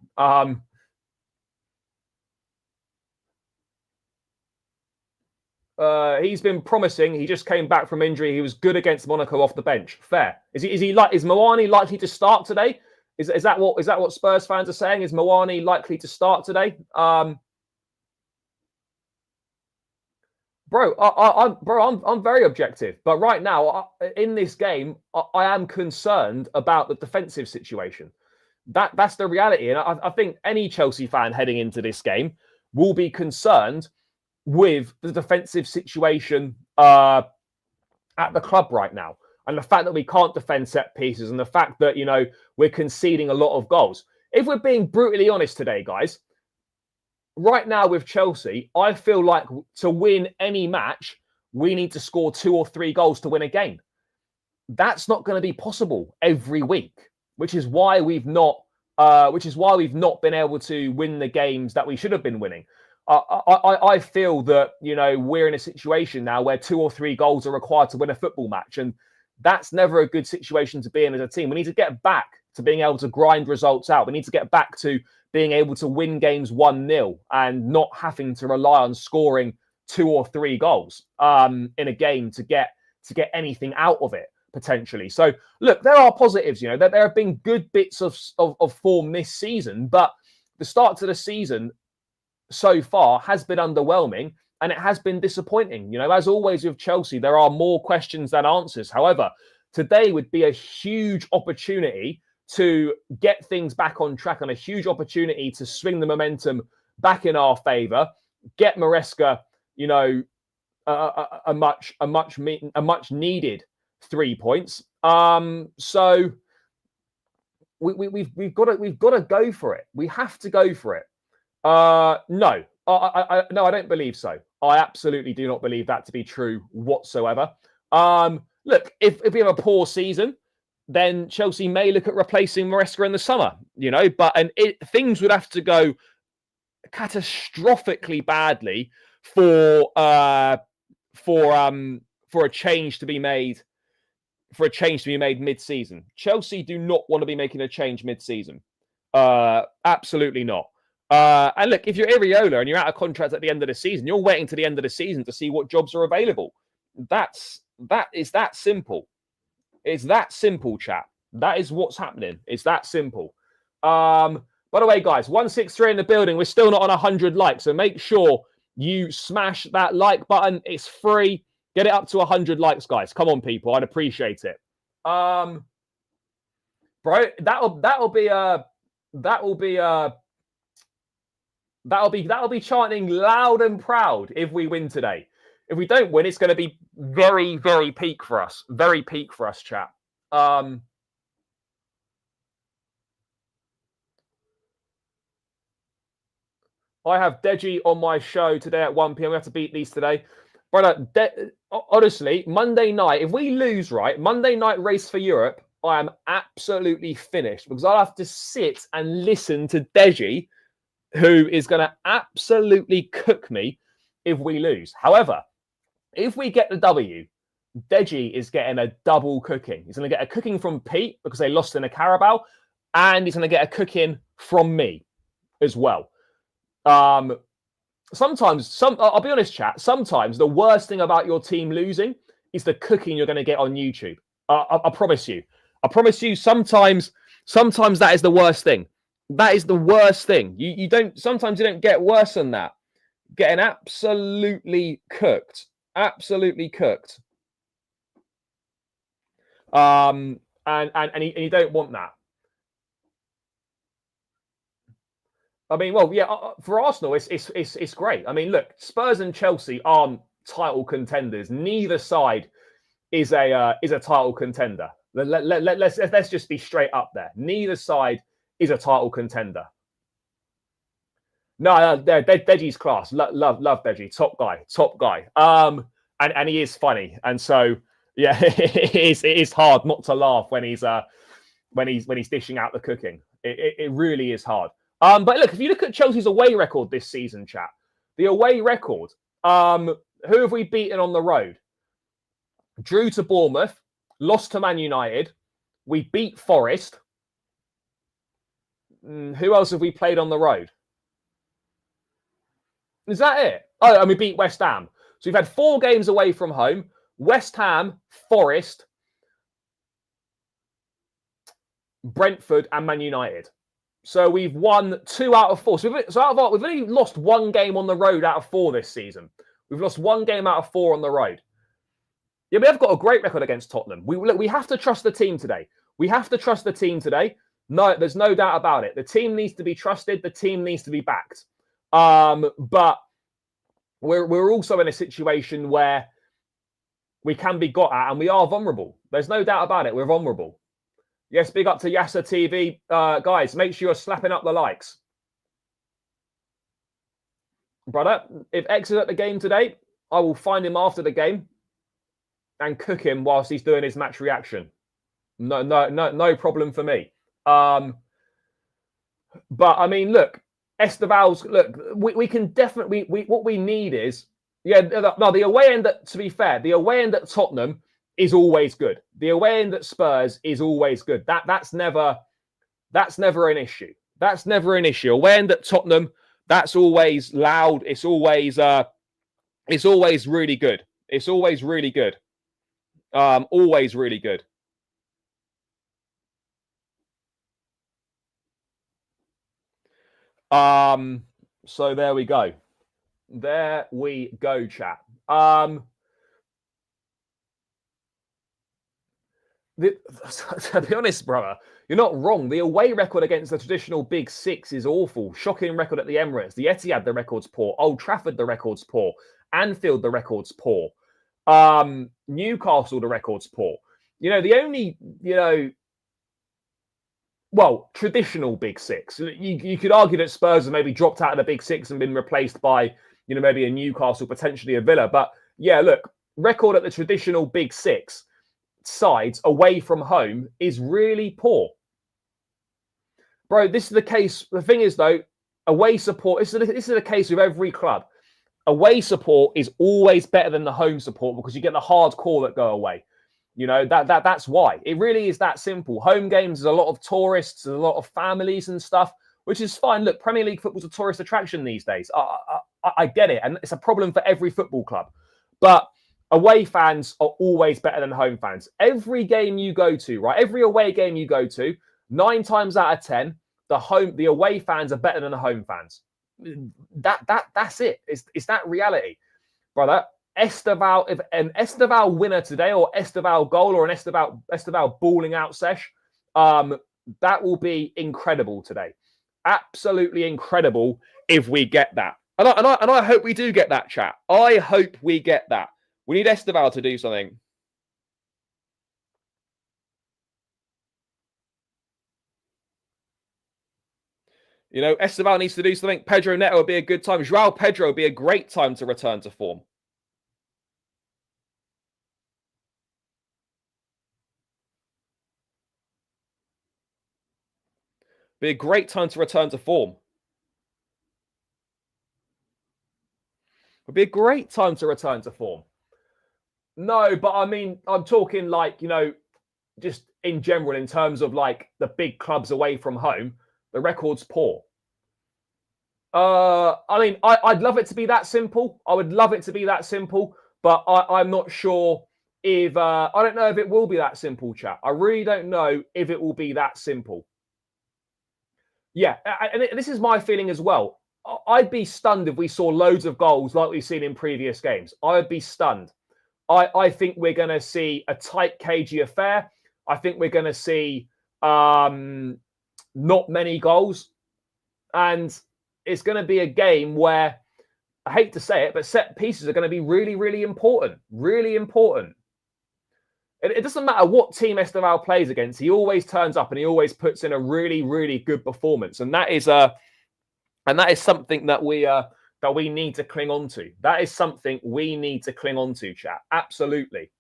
He's been promising. He just came back from injury. He was good against Monaco off the bench. Fair. Is Muani likely to start today? Is that what Spurs fans are saying? Is Muani likely to start today? Bro, I'm very objective. But right now, in this game, I am concerned about the defensive situation. That's the reality. And I think any Chelsea fan heading into this game will be concerned with the defensive situation at the club right now. And the fact that we can't defend set pieces and the fact that, you know, we're conceding a lot of goals. If we're being brutally honest today, guys, right now with Chelsea, I feel like to win any match, we need to score 2 or 3 goals to win a game. That's not going to be possible every week, which is why we've not been able to win the games that we should have been winning. I feel that, we're in a situation now where 2 or 3 goals are required to win a football match, and that's never a good situation to be in as a team. We need to get back to being able to grind results out. We need to get back to being able to win games 1-0 and not having to rely on scoring 2 or 3 goals in a game to get anything out of it, potentially. So, look, there are positives, that there have been good bits of form this season, but the start to the season so far has been underwhelming and it has been disappointing. As always with Chelsea, there are more questions than answers. However, today would be a huge opportunity to get things back on track and a huge opportunity to swing the momentum back in our favour, get Maresca, a much needed 3 points. So we've got to go for it. We have to go for it. No, I don't believe so. I absolutely do not believe that to be true whatsoever. Look, if we have a poor season, then Chelsea may look at replacing Maresca in the summer, but things would have to go catastrophically badly for a change to be made. For a change to be made mid-season. Chelsea do not want to be making a change mid-season. Absolutely not. And look, if you're Iriola and you're out of contract at the end of the season, you're waiting to the end of the season to see what jobs are available. That is that simple. It's that simple, chat. That is what's happening. It's that simple. By the way, guys, 163 in the building. We're still not on 100 likes, so make sure you smash that like button. It's free. Get it up to 100 likes, guys. Come on, people. I'd appreciate it. Bro, that'll be chanting loud and proud if we win today. If we don't win, it's going to be very, very peak for us. Very peak for us, chat. I have Deji on my show today at 1 p.m. We have to beat these today. Brother, honestly, Monday night, if we lose, right, Monday night race for Europe, I am absolutely finished because I'll have to sit and listen to Deji, who is going to absolutely cook me if we lose. However, if we get the W, Deji is getting a double cooking. He's going to get a cooking from Pete because they lost in a Carabao, and he's going to get a cooking from me as well. I'll be honest, chat, sometimes the worst thing about your team losing is the cooking you're going to get on YouTube. I promise you. I promise you, sometimes that is the worst thing. That is the worst thing. Sometimes you don't get worse than that. Getting absolutely cooked. Absolutely cooked. And you don't want that. I mean, well, yeah, for Arsenal, it's great. I mean, look, Spurs and Chelsea aren't title contenders. Neither side is a title contender. Let's just be straight up there. Neither side is a title contender. No, Deji's class. Love Deji. Top guy. And he is funny. And so, yeah, it is hard not to laugh when he's dishing out the cooking. It really is hard. But look, if you look at Chelsea's away record this season, chat, the away record, who have we beaten on the road? Drew to Bournemouth, lost to Man United. We beat Forest. Who else have we played on the road? Is that it? Oh, and we beat West Ham. So we've had 4 games away from home. West Ham, Forest, Brentford, and Man United. So we've won 2 out of 4. So we've only lost 1 game on the road out of 4 this season. We've lost 1 game out of 4 on the road. Yeah, we have got a great record against Tottenham. We have to trust the team today. We have to trust the team today. No, there's no doubt about it. The team needs to be trusted. The team needs to be backed. But we're also in a situation where we can be got at and we are vulnerable. There's no doubt about it. We're vulnerable. Yes, big up to Yasser TV. Guys, make sure you're slapping up the likes. Brother, if X is at the game today, I will find him after the game and cook him whilst he's doing his match reaction. No problem for me. But I mean, look, Estevao's, look, we can definitely, what we need is, no, the away end, to be fair, the away end at Tottenham is always good. The away end at Spurs is always good. That's never an issue. That's never an issue. Away end at Tottenham, that's always loud. It's always really good. It's always really good. Always really good. So there we go. There we go, chat. To be honest, brother, you're not wrong. The away record against the traditional Big Six is awful. Shocking record at the Emirates. The Etihad, the record's poor. Old Trafford, the record's poor. Anfield, the record's poor. Newcastle, the record's poor. The only, well, traditional Big Six. You could argue that Spurs have maybe dropped out of the Big Six and been replaced by, maybe a Newcastle, potentially a Villa. But yeah, look, record at the traditional Big Six sides away from home is really poor. Bro, this is the case. The thing is, though, away support, this is the case with every club. Away support is always better than the home support because you get the hardcore that go away. That's why. It really is that simple. Home games, there's a lot of tourists, there's a lot of families and stuff, which is fine. Look, Premier League football's a tourist attraction these days. I get it, and it's a problem for every football club. But away fans are always better than home fans. Every game you go to, right? Every away game you go to, 9 times out of 10, the away fans are better than the home fans. That's it. It's that reality, brother. Estevao, if an Estevao winner today, or Estevao goal, or an Estevao balling out sesh, that will be incredible today. Absolutely incredible if we get that. And I hope we do get that, chat. I hope we get that. We need Estevao to do something. Estevao needs to do something. Pedro Neto would be a good time. Joao Pedro would be a great time to return to form. Be a great time to return to form. Would be a great time to return to form. No, but I mean, I'm talking like, just in general, in terms of like the big clubs away from home, the record's poor. I mean, I'd love it to be that simple. I would love it to be that simple, but I'm not sure if, I don't know if it will be that simple, chat. I really don't know if it will be that simple. Yeah, and this is my feeling as well. I'd be stunned if we saw loads of goals like we've seen in previous games. I would be stunned. I think we're going to see a tight, cagey affair. I think we're going to see not many goals. And it's going to be a game where, I hate to say it, but set pieces are going to be really, really important. Really important. It doesn't matter what team Estevao plays against. He always turns up and he always puts in a really, really good performance. And that is something that we need to cling on to. That is something we need to cling on to, chat. Absolutely.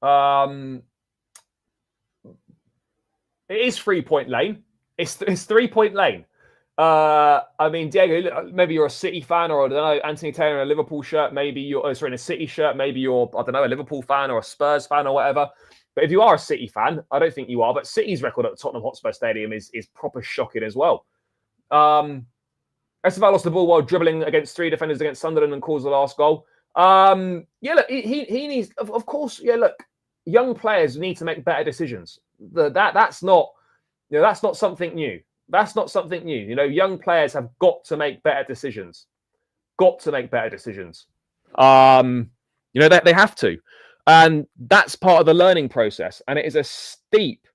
It is 3-point lane. It's 3-point lane. I mean, Diego, maybe you're a City fan, or I don't know, Anthony Taylor in a Liverpool shirt. Maybe you're in a City shirt. Maybe you're, I don't know, a Liverpool fan or a Spurs fan or whatever. But if you are a City fan, I don't think you are, but City's record at the Tottenham Hotspur Stadium is proper shocking as well. Estevao lost the ball while dribbling against 3 defenders against Sunderland and caused the last goal. Yeah, look, he needs, of course, yeah, look, young players need to make better decisions. That's not something new. That's not something new. Young players have got to make better decisions. Got to make better decisions. They have to. And that's part of the learning process. And it is a steep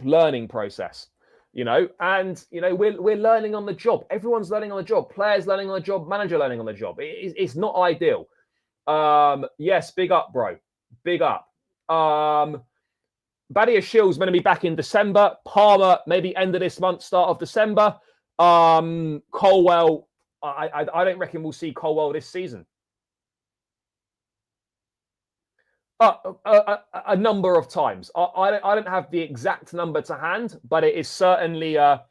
learning process, and, we're learning on the job. Everyone's learning on the job. Players learning on the job. Manager learning on the job. It's not ideal. Yes, big up, bro. Big up. Badia Shields going to be back in December. Palmer, maybe end of this month, start of December. Colwell, I don't reckon we'll see Colwell this season. A number of times. I don't have the exact number to hand, but it is certainly a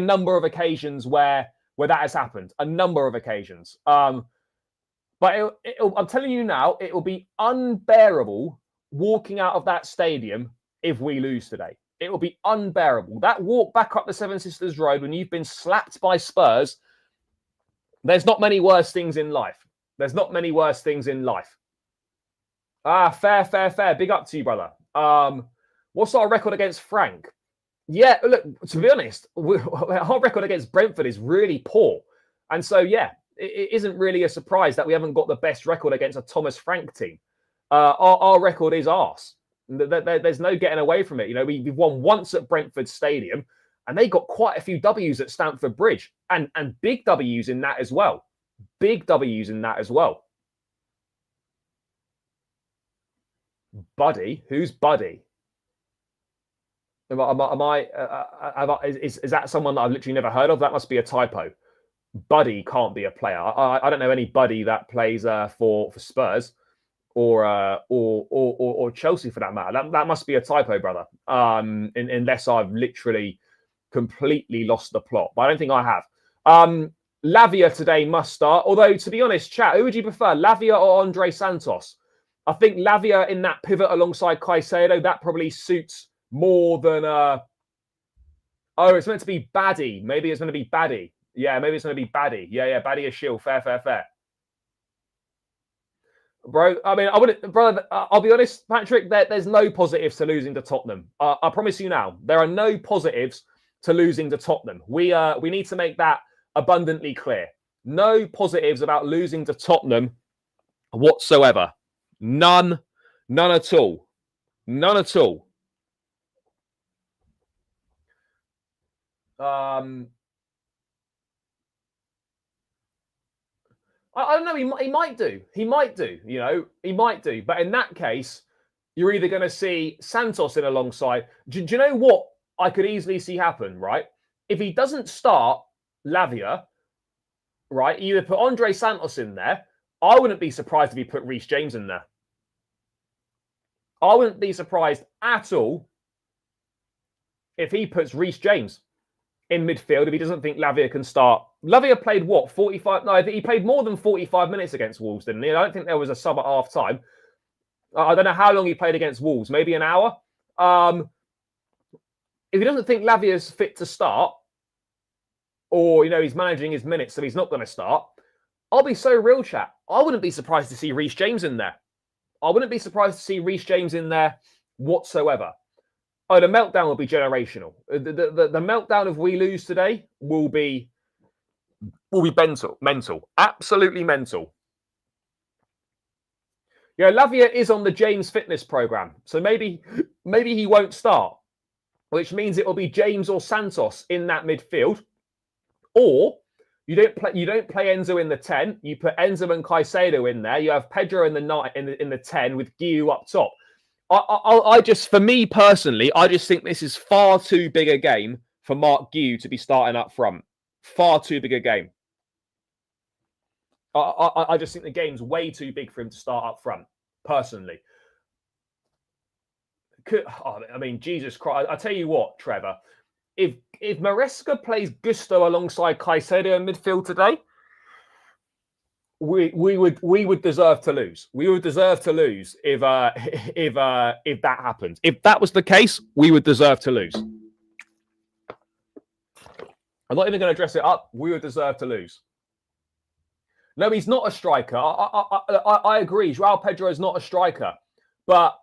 number of occasions where that has happened. A number of occasions. But I'm telling you now, it will be unbearable walking out of that stadium if we lose today. It will be unbearable. That walk back up the Seven Sisters Road when you've been slapped by Spurs. There's not many worse things in life. There's not many worse things in life. Fair. Big up to you, brother. What's our record against Frank? Yeah, look, to be honest, our record against Brentford is really poor. And so, yeah, it isn't really a surprise that we haven't got the best record against a Thomas Frank team. Our record is arse. There's no getting away from it. You know, we've won once at Brentford Stadium, and they got quite a few W's at Stamford Bridge, and big W's in that as well. Big W's in that as well. Buddy? Who's Buddy? Is that someone that I've literally never heard of? That must be a typo. Buddy can't be a player. I don't know any Buddy that plays for Spurs or Chelsea for that matter. That must be a typo, brother. Unless I've literally completely lost the plot, but I don't think I have. Lavia today must start. Although, to be honest, chat, who would you prefer, Lavia or Andre Santos? I think Lavia in that pivot alongside Caicedo, that probably suits more than... Oh, it's meant to be Baddy. Maybe it's going to be Baddy. Yeah, maybe it's going to be Baddy. Yeah, Baddy is shield. Fair. Bro, I mean, brother, I'll be honest, Patrick, there's no positives to losing to Tottenham. I promise you now, there are no positives to losing to Tottenham. We need to make that abundantly clear. No positives about losing to Tottenham whatsoever. None at all. None at all. I don't know. He might do. He might do. You know, he might do. But in that case, you're either going to see Santos in alongside. Do you know what I could easily see happen? Right, if he doesn't start Lavia, right, you either put Andre Santos in there. I wouldn't be surprised if he put Reece James in there. I wouldn't be surprised at all if he puts Reece James in midfield if he doesn't think Lavia can start. Lavia played what, 45? No, he played more than 45 minutes against Wolves, didn't he? I don't think there was a sub at half time. I don't know how long he played against Wolves, maybe an hour. If he doesn't think Lavia's fit to start, or, you know, he's managing his minutes so he's not going to start, I'll be so real, chat. I wouldn't be surprised to see Reece James in there. I wouldn't be surprised to see Reece James in there whatsoever. Oh, the meltdown will be generational. The meltdown if we lose today will be mental, absolutely mental. Yeah, Lavia is on the James fitness program, so maybe he won't start, which means it will be James or Santos in that midfield, or you don't play Enzo in the 10. You put Enzo and Caicedo in there. You have Pedro in the 10 with Guiu up top. For me personally, I just think this is far too big a game for Mark Guiu to be starting up front. Far too big a game. I just think the game's way too big for him to start up front, personally. I mean, Jesus Christ. I tell you what, Trevor, if Maresca plays Gusto alongside Caicedo in midfield today, we would deserve to lose. We would deserve to lose if that happened. If that was the case, we would deserve to lose. I'm not even going to dress it up. We would deserve to lose. No, he's not a striker. I agree. João Pedro is not a striker, but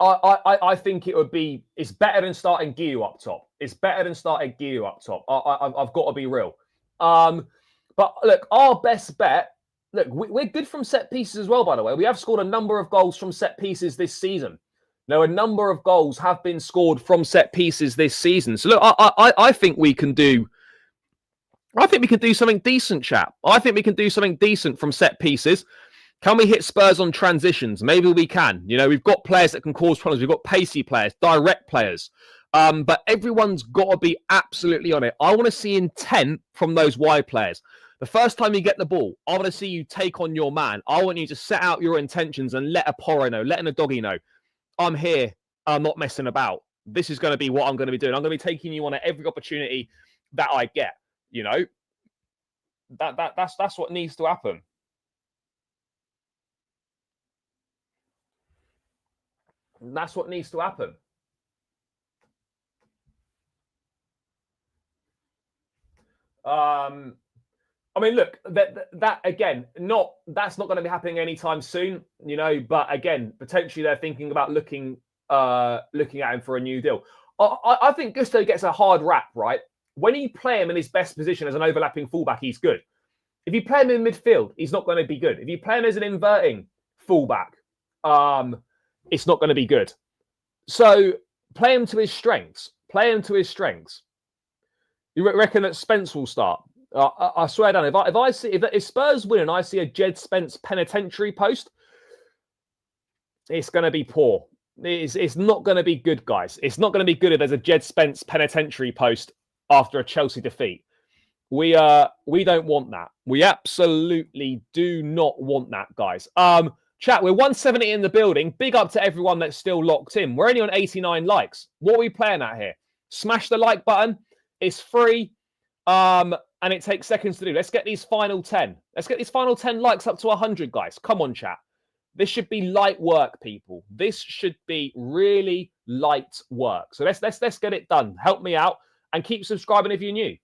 I think it's better than starting Guiu up top. It's better than starting Guiu up top. I've got to be real. But look, our best bet. Look, we're good from set pieces as well. By the way, we have scored a number of goals from set pieces this season. Now, a number of goals have been scored from set pieces this season. So look, I think we can do. I think we can do something decent, chap. I think we can do something decent from set pieces. Can we hit Spurs on transitions? Maybe we can. You know, we've got players that can cause problems. We've got pacey players, direct players. But everyone's got to be absolutely on it. I want to see intent from those wide players. The first time you get the ball, I want to see you take on your man. I want you to set out your intentions and let a Porro know, letting a doggy know, I'm here. I'm not messing about. This is going to be what I'm going to be doing. I'm going to be taking you on at every opportunity that I get. You know, that's what needs to happen. That's what needs to happen. I mean, look, that again, that's not going to be happening anytime soon, you know. But again, potentially they're thinking about looking at him for a new deal. I think Gusto gets a hard rap, right? When you play him in his best position as an overlapping fullback, he's good. If you play him in midfield, he's not going to be good. If you play him as an inverting fullback, it's not going to be good. So play him to his strengths. Play him to his strengths. You reckon that Spence will start? I swear down. If Spurs win and I see a Jed Spence penitentiary post, it's going to be poor. It's not going to be good, guys. It's not going to be good if there's a Jed Spence penitentiary post after a Chelsea defeat. We don't want that. We absolutely do not want that, guys. Chat, we're 170 in the building. Big up to everyone that's still locked in. We're only on 89 likes. What are we playing at here? Smash the like button. It's free. And it takes seconds to do. Let's get these final 10. Let's get these final 10 likes up to 100, guys. Come on, chat. This should be light work, people. This should be really light work. So let's get it done. Help me out and keep subscribing if you're new.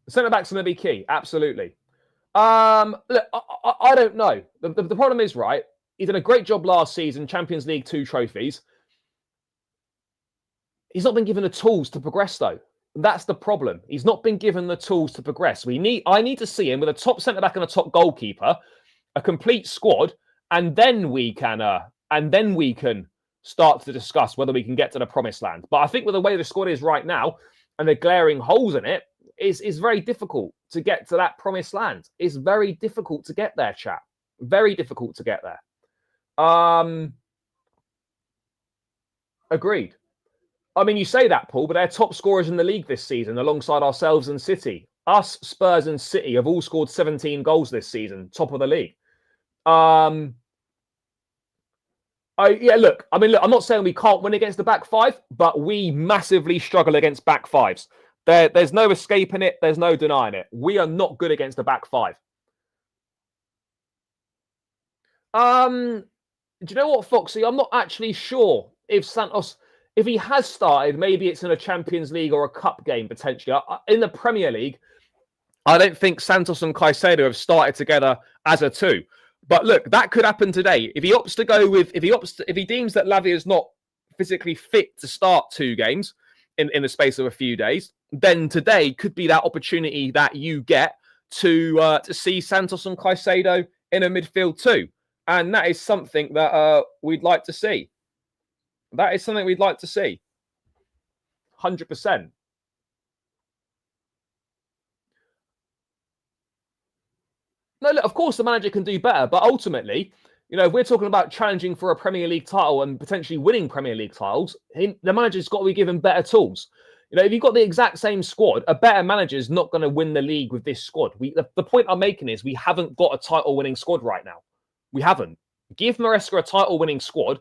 Centre backs are going to be key. Absolutely. Look, I don't know. The problem is, right, he did a great job last season, Champions League 2 trophies. He's not been given the tools to progress, though. That's the problem. He's not been given the tools to progress. I need to see him with a top centre back and a top goalkeeper, a complete squad, and then we can start to discuss whether we can get to the promised land. But I think with the way the squad is right now and the glaring holes in it, is very difficult to get to that promised land. It's very difficult to get there, chat. Very difficult to get there. Agreed. I mean, you say that, Paul, but they're top scorers in the league this season alongside ourselves and City. Us, Spurs and City have all scored 17 goals this season, top of the league. Look, I'm not saying we can't win against the back five, but we massively struggle against back fives. There's no escaping it. There's no denying it. We are not good against the back five. Do you know what, Foxy? I'm not actually sure if Santos, if he has started, maybe it's in a Champions League or a cup game potentially. In the Premier League, I don't think Santos and Caicedo have started together as a two. But look, that could happen today. If he opts to go with, if he deems that Lavia is not physically fit to start 2 games in the space of a few days, then today could be that opportunity that you get to see Santos and Caicedo in a midfield too. And that is something that we'd like to see. That is something we'd like to see. 100%. No, look, of course the manager can do better, but ultimately, you know, if we're talking about challenging for a Premier League title and potentially winning Premier League titles, the manager's got to be given better tools. You know, if you've got the exact same squad, a better manager is not going to win the league with this squad. The point I'm making is we haven't got a title-winning squad right now. We haven't. Give Maresca a title-winning squad,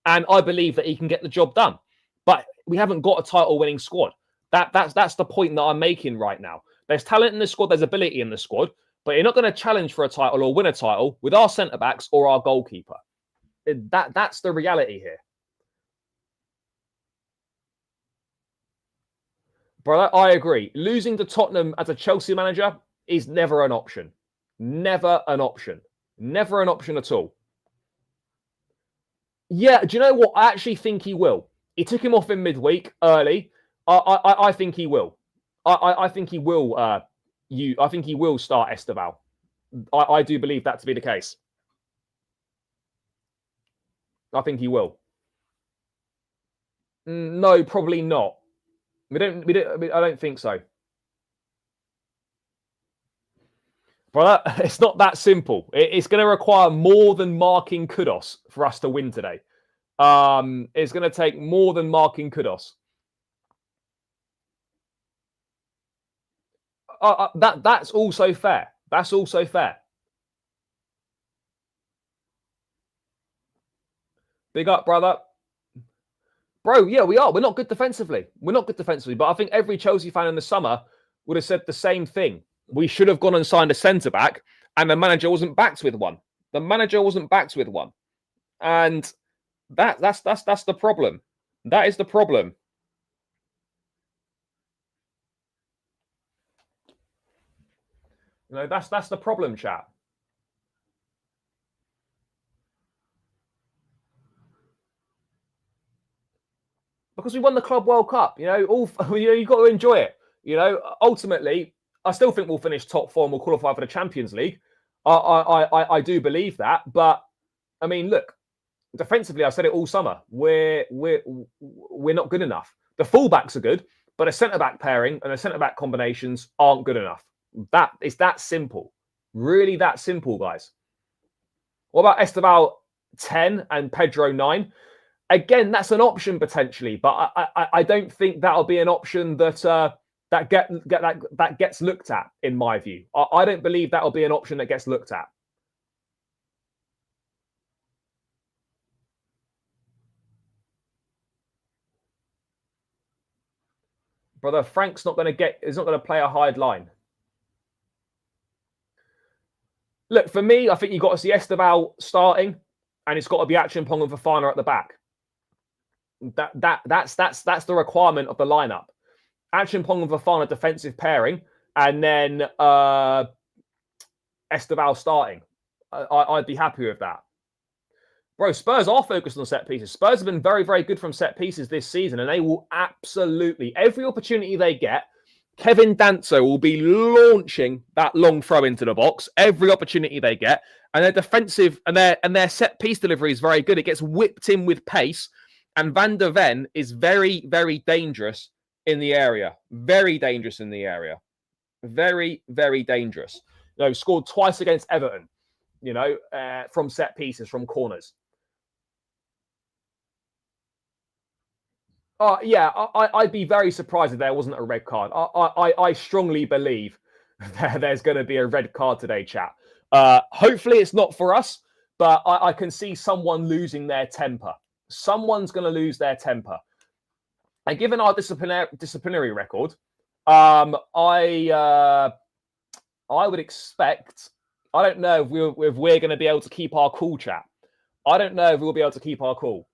and I believe that he can get the job done. But we haven't got a title-winning squad. That's the point that I'm making right now. There's talent in the squad, there's ability in the squad, but you're not going to challenge for a title or win a title with our centre-backs or our goalkeeper. That's the reality here. Brother, I agree. Losing to Tottenham as a Chelsea manager is never an option. Never an option. Never an option at all. Yeah, do you know what? I actually think he will. He took him off in midweek early. I think he will. I think he will. I think he will start Estevao. I do believe that to be the case. I think he will. No, probably not. I don't think so. But it's not that simple. It's going to require more than marking kudos for us to win today. It's going to take more than marking kudos. That's also fair. That's also fair. Big up, brother. Bro, yeah, we are. We're not good defensively. We're not good defensively. But I think every Chelsea fan in the summer would have said the same thing. We should have gone and signed a centre back, and the manager wasn't backed with one. The manager wasn't backed with one, and that's the problem. That is the problem. You know, that's the problem, chat. Because we won the Club World Cup. You know, you've got to enjoy it. You know, ultimately, I still think we'll finish top four and we'll qualify for the Champions League. I do believe that, but I mean, look, defensively, I said it all summer. We're not good enough. The fullbacks are good, but a centre back pairing and a centre back combinations aren't good enough. That is that simple. Really, that simple, guys. What about Estevao 10 and Pedro 9? Again, that's an option potentially, but I don't think that'll be an option that that gets looked at. In my view, I don't believe that'll be an option that gets looked at. Brother, Frank's not going to is not going to play a hide line. Look, for me, I think you've got to see Estevao starting, and it's got to be Achimpong and Fofana at the back. That's the requirement of the lineup. Achimpong and Fofana defensive pairing, and then Estevao starting. I'd be happy with that. Bro, Spurs are focused on set pieces. Spurs have been very, very good from set pieces this season, and they will absolutely, every opportunity they get, Kevin Danso will be launching that long throw into the box every opportunity they get. And their defensive and their set piece delivery is very good. It gets whipped in with pace. And Van der Ven is very, very dangerous in the area. Very dangerous in the area. Very, very dangerous. You know, scored twice against Everton, you know, from set pieces, from corners. Yeah, I'd be very surprised if there wasn't a red card. I strongly believe there's going to be a red card today, chat. Hopefully it's not for us, but I can see someone losing their temper. Someone's going to lose their temper. And given our disciplinary record, I would expect. I don't know if we're going to be able to keep our cool, chat. I don't know if we'll be able to keep our cool.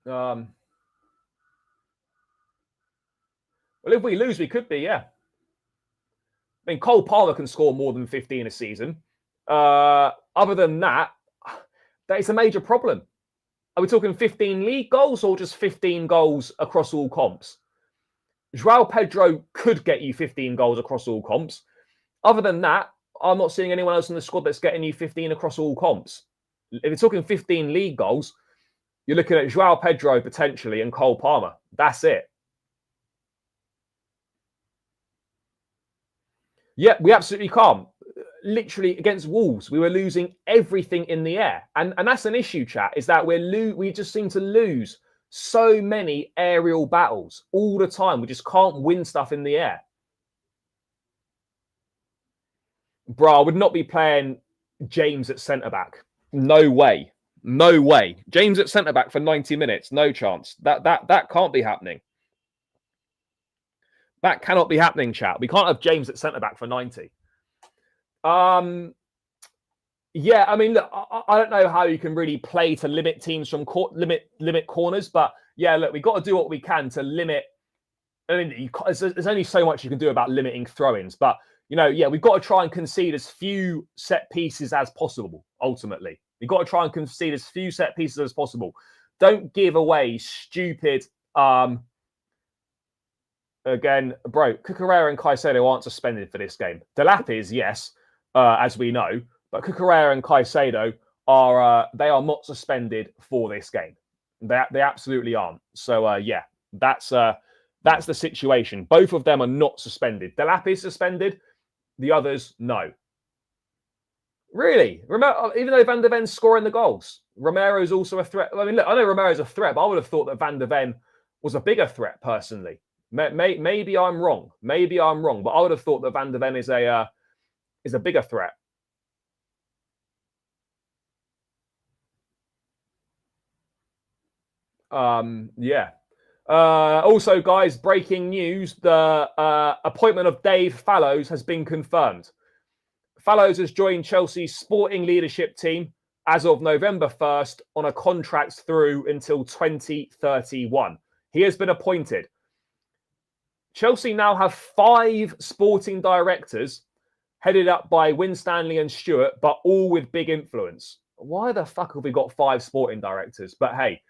Well, if we lose, we could be, yeah. I mean, Cole Palmer can score more than 15 a season. Other than that, that is a major problem. Are we talking 15 league goals or just 15 goals across all comps? Joao Pedro could get you 15 goals across all comps. Other than that, I'm not seeing anyone else in the squad that's getting you 15 across all comps. If you're talking 15 league goals, you're looking at Joao Pedro potentially and Cole Palmer. That's it. Yeah, we absolutely can't. Literally against Wolves, we were losing everything in the air, and that's an issue. Chat is that we just seem to lose so many aerial battles all the time. We just can't win stuff in the air. Bro, I would not be playing James at centre back. No way. No way. James at centre back for 90 minutes. No chance. That can't be happening. That cannot be happening, chat. We can't have James at centre back for 90. Yeah, I mean, look, I don't know how you can really play to limit teams from limit corners, but yeah, look, we've got to do what we can to limit. I mean, there's only so much you can do about limiting throw-ins, but you know, yeah, we've got to try and concede as few set pieces as possible. Ultimately, we've got to try and concede as few set pieces as possible. Don't give away stupid. Again, bro, Cucurella and Caicedo aren't suspended for this game. Delap is, yes, as we know, but Cucurella and Caicedo are they are not suspended for this game. They absolutely aren't. So yeah, That's the situation. Both of them are not suspended. Delap is suspended. The others, no. Really? Even though Van de Ven's scoring the goals, Romero's also a threat. I mean, look, I know Romero's a threat, but I would have thought that Van de Ven was a bigger threat, personally. Maybe I'm wrong. Maybe I'm wrong, but I would have thought that Van de Ven is a bigger threat. Yeah. Also, guys, breaking news: the appointment of Dave Fallows has been confirmed. Fallows has joined Chelsea's sporting leadership team as of November 1st on a contract through until 2031. He has been appointed. Chelsea now have 5 sporting directors headed up by Winstanley and Stewart, but all with big influence. Why the fuck have we got 5 sporting directors? But hey,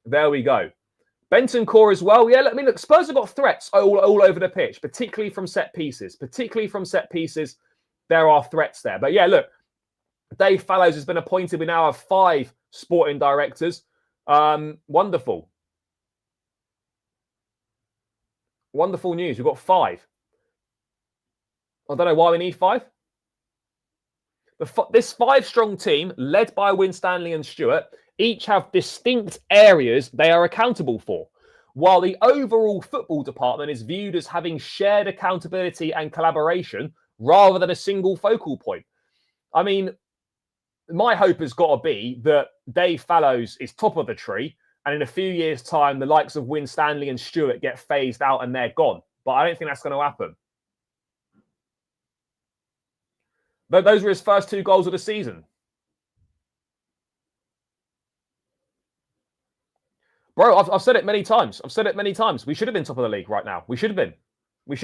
there we go. Bentancur as well. Yeah, I mean, look, Spurs have got threats all over the pitch, particularly from set pieces. There are threats there. But yeah, look, Dave Fallows has been appointed. We now have 5 sporting directors. Wonderful. Wonderful news. We've got 5. I don't know why we need 5. This 5-strong team, led by Winstanley and Stewart, each have distinct areas they are accountable for, while the overall football department is viewed as having shared accountability and collaboration rather than a single focal point. I mean, my hope has got to be that Dave Fallows is top of the tree, and in a few years' time, the likes of Winstanley and Stewart get phased out and they're gone. But I don't think that's going to happen. But those were his first 2 goals of the season. Bro, I've said it many times. We should have been top of the league right now. We should have been. With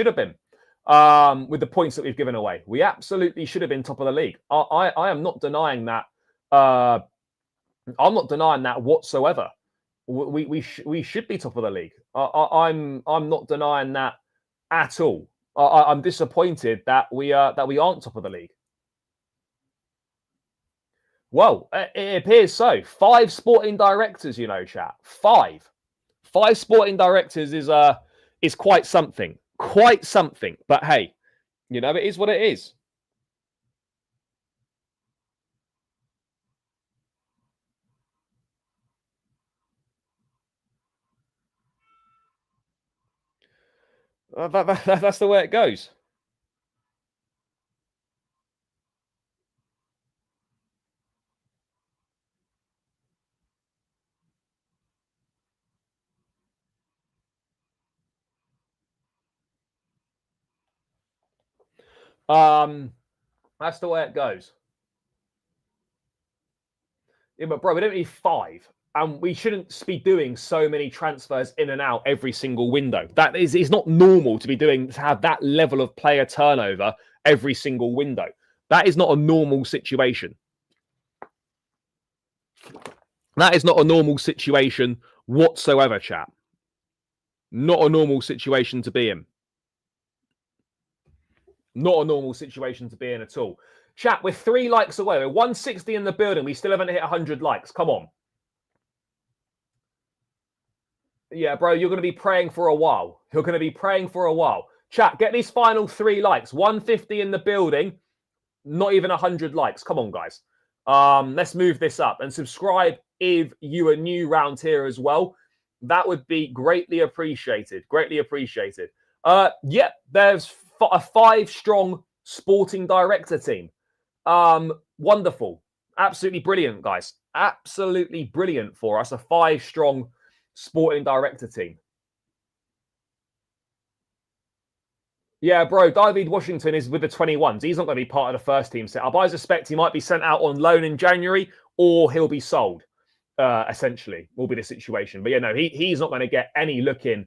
the points that we've given away. We absolutely should have been top of the league. I am not denying that. I'm not denying that whatsoever. We should be top of the league. I'm not denying that at all. I'm disappointed that we aren't top of the league. Well, it appears so. 5 sporting directors, chat. 5 sporting directors is quite something. Quite something. But hey, it is what it is. That's the way it goes. That's the way it goes. Yeah, but bro, we don't need 5. And we shouldn't be doing so many transfers in and out every single window. That is not normal to have that level of player turnover every single window. That is not a normal situation. That is not a normal situation whatsoever, chat. Not a normal situation to be in. Not a normal situation to be in at all. Chat, we're 3 likes away. We're 160 in the building. We still haven't hit 100 likes. Come on. Yeah, bro, you're going to be praying for a while. Chat, get these final 3 likes. 150 in the building. Not even 100 likes. Come on, guys. Let's move this up. And subscribe if you are new round here as well. That would be greatly appreciated. Yeah, there's a 5-strong sporting director team. Wonderful. Absolutely brilliant, guys. Absolutely brilliant for us. A 5-strong sporting director team. Yeah, bro, David Washington is with the 21s. He's not going to be part of the first team setup. I suspect he might be sent out on loan in January, or he'll be sold, essentially, will be the situation. But yeah, no, he's not going to get any look in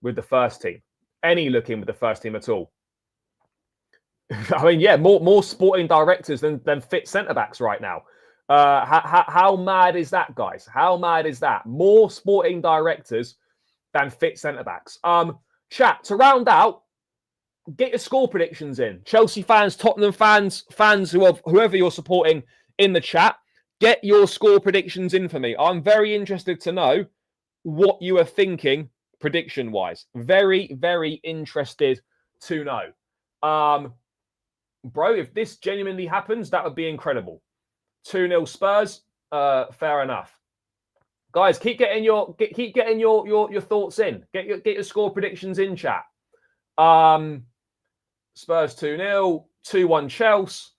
with the first team. At all. I mean, yeah, more sporting directors than fit centre-backs right now. How mad is that, guys? How mad is that? More sporting directors than fit centre-backs. Chat, to round out, get your score predictions in. Chelsea fans, Tottenham fans, whoever you're supporting in the chat, get your score predictions in for me. I'm very interested to know what you are thinking prediction-wise? Very, very interested to know. Bro, if this genuinely happens, that would be incredible. 2-0 Spurs, fair enough. Guys, keep getting your thoughts in. Get your score predictions in, chat. Spurs 2-0, 2-1 Chelsea,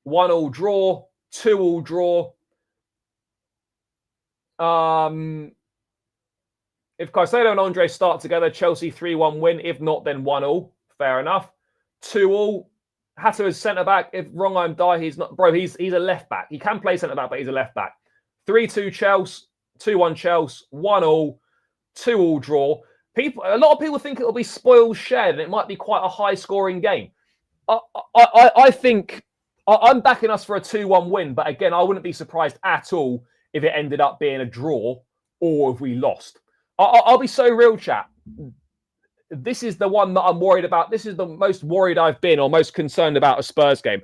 1-1 draw, 2-2 draw. If Caicedo and Andre start together, Chelsea 3-1 win. If not, then 1-1. Fair enough. 2-2. Hatter is centre back. If Wrongheim die, he's not. Bro, he's a left back. He can play centre back, but he's a left back. 3-2 Chelsea, 2-1 Chelsea, 1-1, 2-2 draw. A lot of people think it'll be spoils shared, and it might be quite a high scoring game. I think I'm backing us for a 2-1 win, but again, I wouldn't be surprised at all if it ended up being a draw or if we lost. I'll be so real, chat. This is the one that I'm worried about. This is the most worried I've been or most concerned about a Spurs game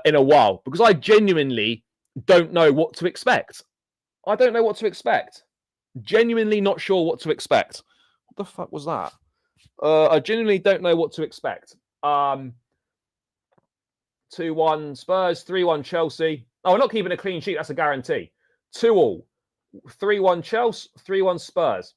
in a while, because I genuinely don't know what to expect. I don't know what to expect. Genuinely not sure what to expect. What the fuck was that? I genuinely don't know what to expect. 2-1 Spurs, 3-1 Chelsea. Oh, we're not keeping a clean sheet. That's a guarantee. 2-2. 3-1 Chelsea, 3-1 Spurs.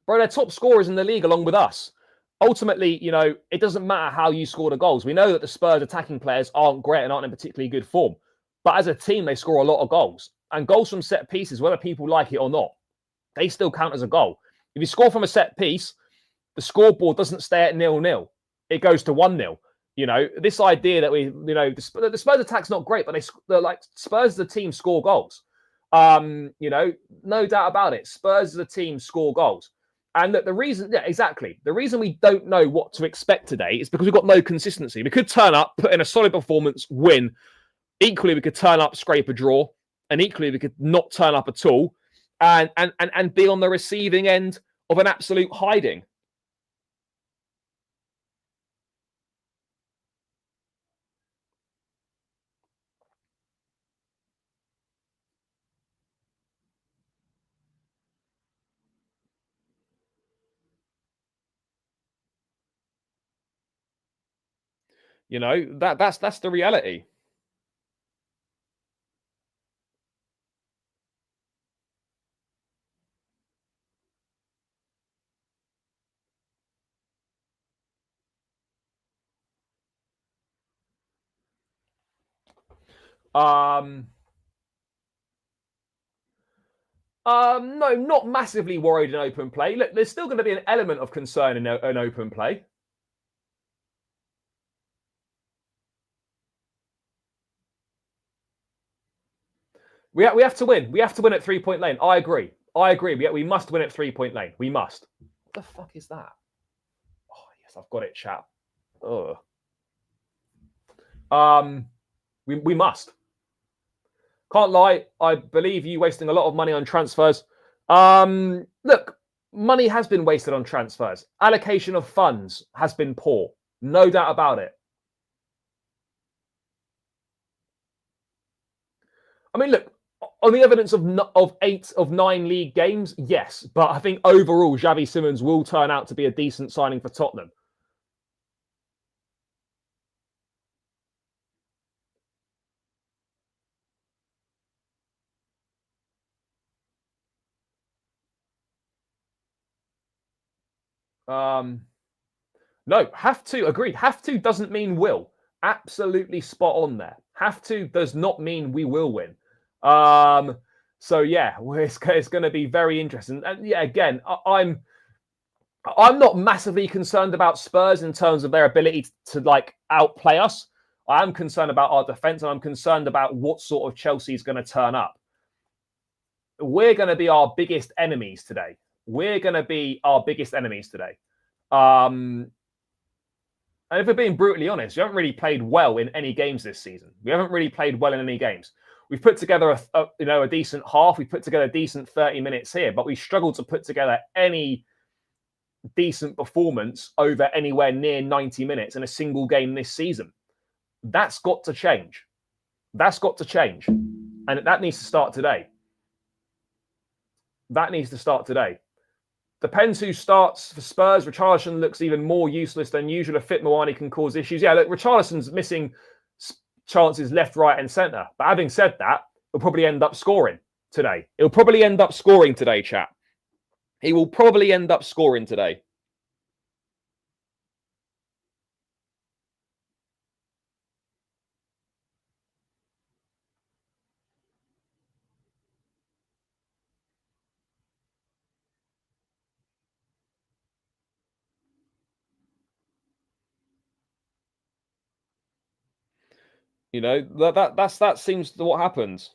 Bro, they're top scorers in the league along with us. Ultimately, you know, it doesn't matter how you score the goals. We know that the Spurs attacking players aren't great and aren't in particularly good form. But as a team, they score a lot of goals. And goals from set pieces, whether people like it or not, they still count as a goal. If you score from a set piece, the scoreboard doesn't stay at 0-0. It goes to 1-0. You know, this idea that the Spurs attack's not great, but they're like, Spurs as a team score goals. You know, no doubt about it. Spurs as a team score goals. And the reason, the reason we don't know what to expect today is because we've got no consistency. We could turn up, put in a solid performance, win. Equally, we could turn up, scrape a draw. And equally, we could not turn up at all and be on the receiving end of an absolute hiding. You know, that's the reality. No, not massively worried in open play. Look, there's still going to be an element of concern in an open play. We have to win. We have to win at 3-point lane. I agree. We must win at 3-point lane. We must. What the fuck is that? Oh, yes, I've got it, chap. Ugh. We must. Can't lie. I believe you wasting a lot of money on transfers. Look, money has been wasted on transfers. Allocation of funds has been poor. No doubt about it. I mean, look, on the evidence of 8 of 9 league games, yes. But I think overall, Xavi Simons will turn out to be a decent signing for Tottenham. No, have to. Agreed. Have to doesn't mean will. Absolutely spot on there. Have to does not mean we will win. So yeah, it's going to be very interesting. And yeah, again, I'm not massively concerned about Spurs in terms of their ability to like outplay us. I am concerned about our defense, and I'm concerned about what sort of Chelsea is going to turn up. We're going to be our biggest enemies today. And if we're being brutally honest, we haven't really played well in any games this season. We've put together a decent half. We've put together a decent 30 minutes here, but we struggled to put together any decent performance over anywhere near 90 minutes in a single game this season. That's got to change. And that needs to start today. That needs to start today. Depends who starts for Spurs. Richarlison looks even more useless than usual. A fit Moani can cause issues. Yeah, look, Richarlison's missing chances left, right, and centre. But having said that, he'll probably end up scoring today. He'll probably end up scoring today, chat. He will probably end up scoring today. You know, that seems to what happens.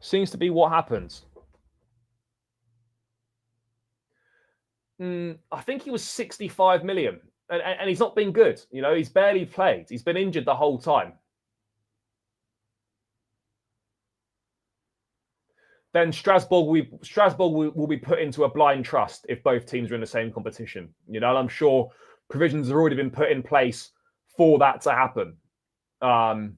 Seems to be what happens. I think he was 65 million, and he's not been good. You know, he's barely played. He's been injured the whole time. Then Strasbourg will be put into a blind trust if both teams are in the same competition. You know, and I'm sure provisions have already been put in place for that to happen. Bro,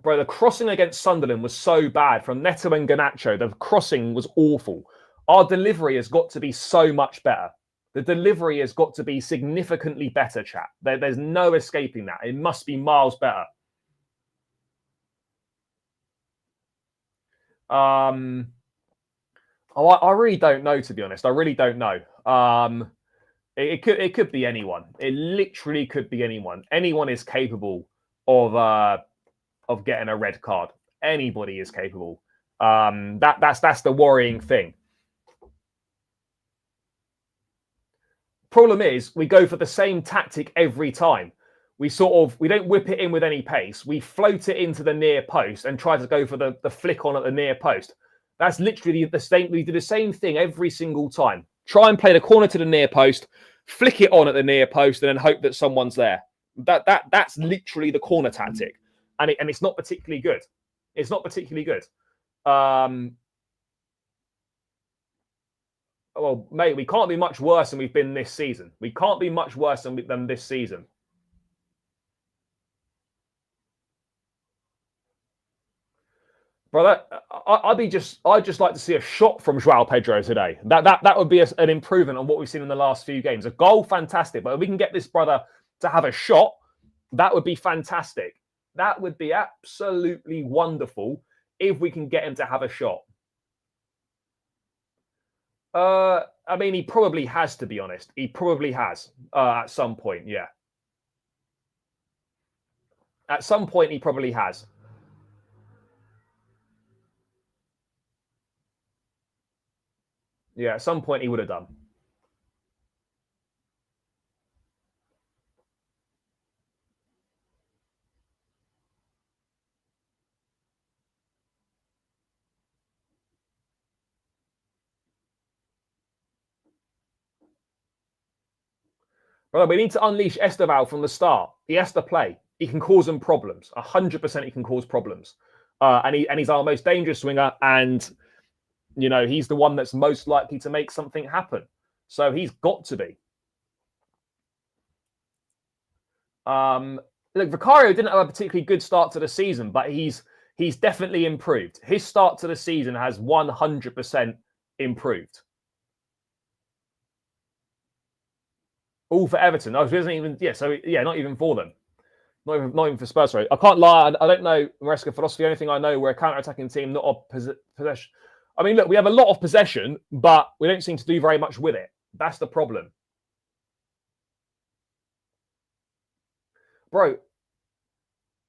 the crossing against Sunderland was so bad from Neto and Garnacho. The crossing was awful. Our delivery has got to be so much better. The delivery has got to be significantly better, chat. There's no escaping that. It must be miles better. I really don't know, to be honest. I really don't know. It could be anyone. It literally could be anyone. Anyone is capable of getting a red card. Anybody is capable. That's the worrying thing. Problem is, we go for the same tactic every time. We don't whip it in with any pace. We float it into the near post and try to go for the flick on at the near post. That's literally the same. We do the same thing every single time. Try and play the corner to the near post, flick it on at the near post, and then hope that someone's there. That's literally the corner tactic, and it's not particularly good. It's not particularly good. Well, mate, we can't be much worse than we've been this season. We can't be much worse than this season. Brother, I'd just like to see a shot from Joao Pedro today. That would be an improvement on what we've seen in the last few games. A goal, fantastic, but if we can get this brother to have a shot, that would be fantastic. That would be absolutely wonderful if we can get him to have a shot. I mean, he probably has, to be honest. He probably has at some point, yeah. At some point, he probably has. Yeah, at some point, he would have done. Brother, we need to unleash Estevao from the start. He has to play. He can cause them problems. 100% he can cause problems. And he's our most dangerous swinger. And, you know, he's the one that's most likely to make something happen. So he's got to be. Look, Vicario didn't have a particularly good start to the season, but he's definitely improved. His start to the season has 100% improved. All for Everton. I wasn't even, not even for them. Not even for Spurs. Sorry. I can't lie. I don't know Maresca philosophy. The only thing I know, we're a counter-attacking team, not a possession. I mean, look, we have a lot of possession, but we don't seem to do very much with it. That's the problem. Bro,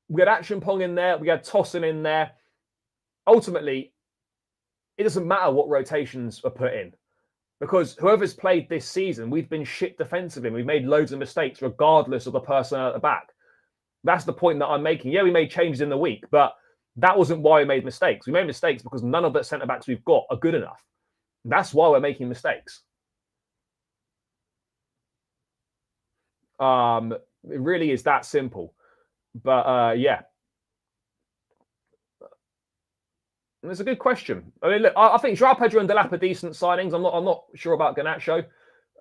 we had Action Pong in there. We had Tosin in there. Ultimately, it doesn't matter what rotations are put in. Because whoever's played this season, we've been shit defensively. We've made loads of mistakes regardless of the person at the back. That's the point that I'm making. Yeah, we made changes in the week, but that wasn't why we made mistakes. We made mistakes because none of the centre-backs we've got are good enough. That's why we're making mistakes. It really is that simple. But yeah. It's a good question. I mean, look, I think Joao Pedro and Delap are decent signings. I'm not sure about Garnacho,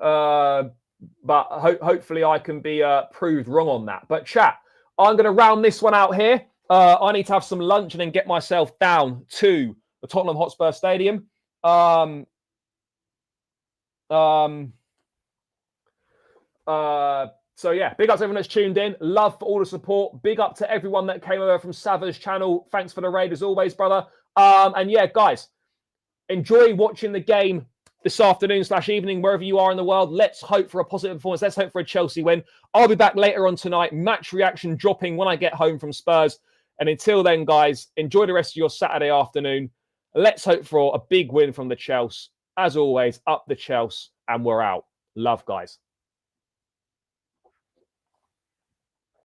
but hopefully I can be proved wrong on that. But chat, I'm going to round this one out here. I need to have some lunch and then get myself down to the Tottenham Hotspur Stadium. So yeah, big up to everyone that's tuned in. Love for all the support. Big up to everyone that came over from Sava's channel. Thanks for the raid as always, brother. And yeah, guys, enjoy watching the game this afternoon / evening, wherever you are in the world. Let's hope for a positive performance. Let's hope for a Chelsea win. I'll be back later on tonight. Match reaction dropping when I get home from Spurs. And until then, guys, enjoy the rest of your Saturday afternoon. Let's hope for a big win from the Chelsea. As always, up the Chelsea, and we're out. Love, guys.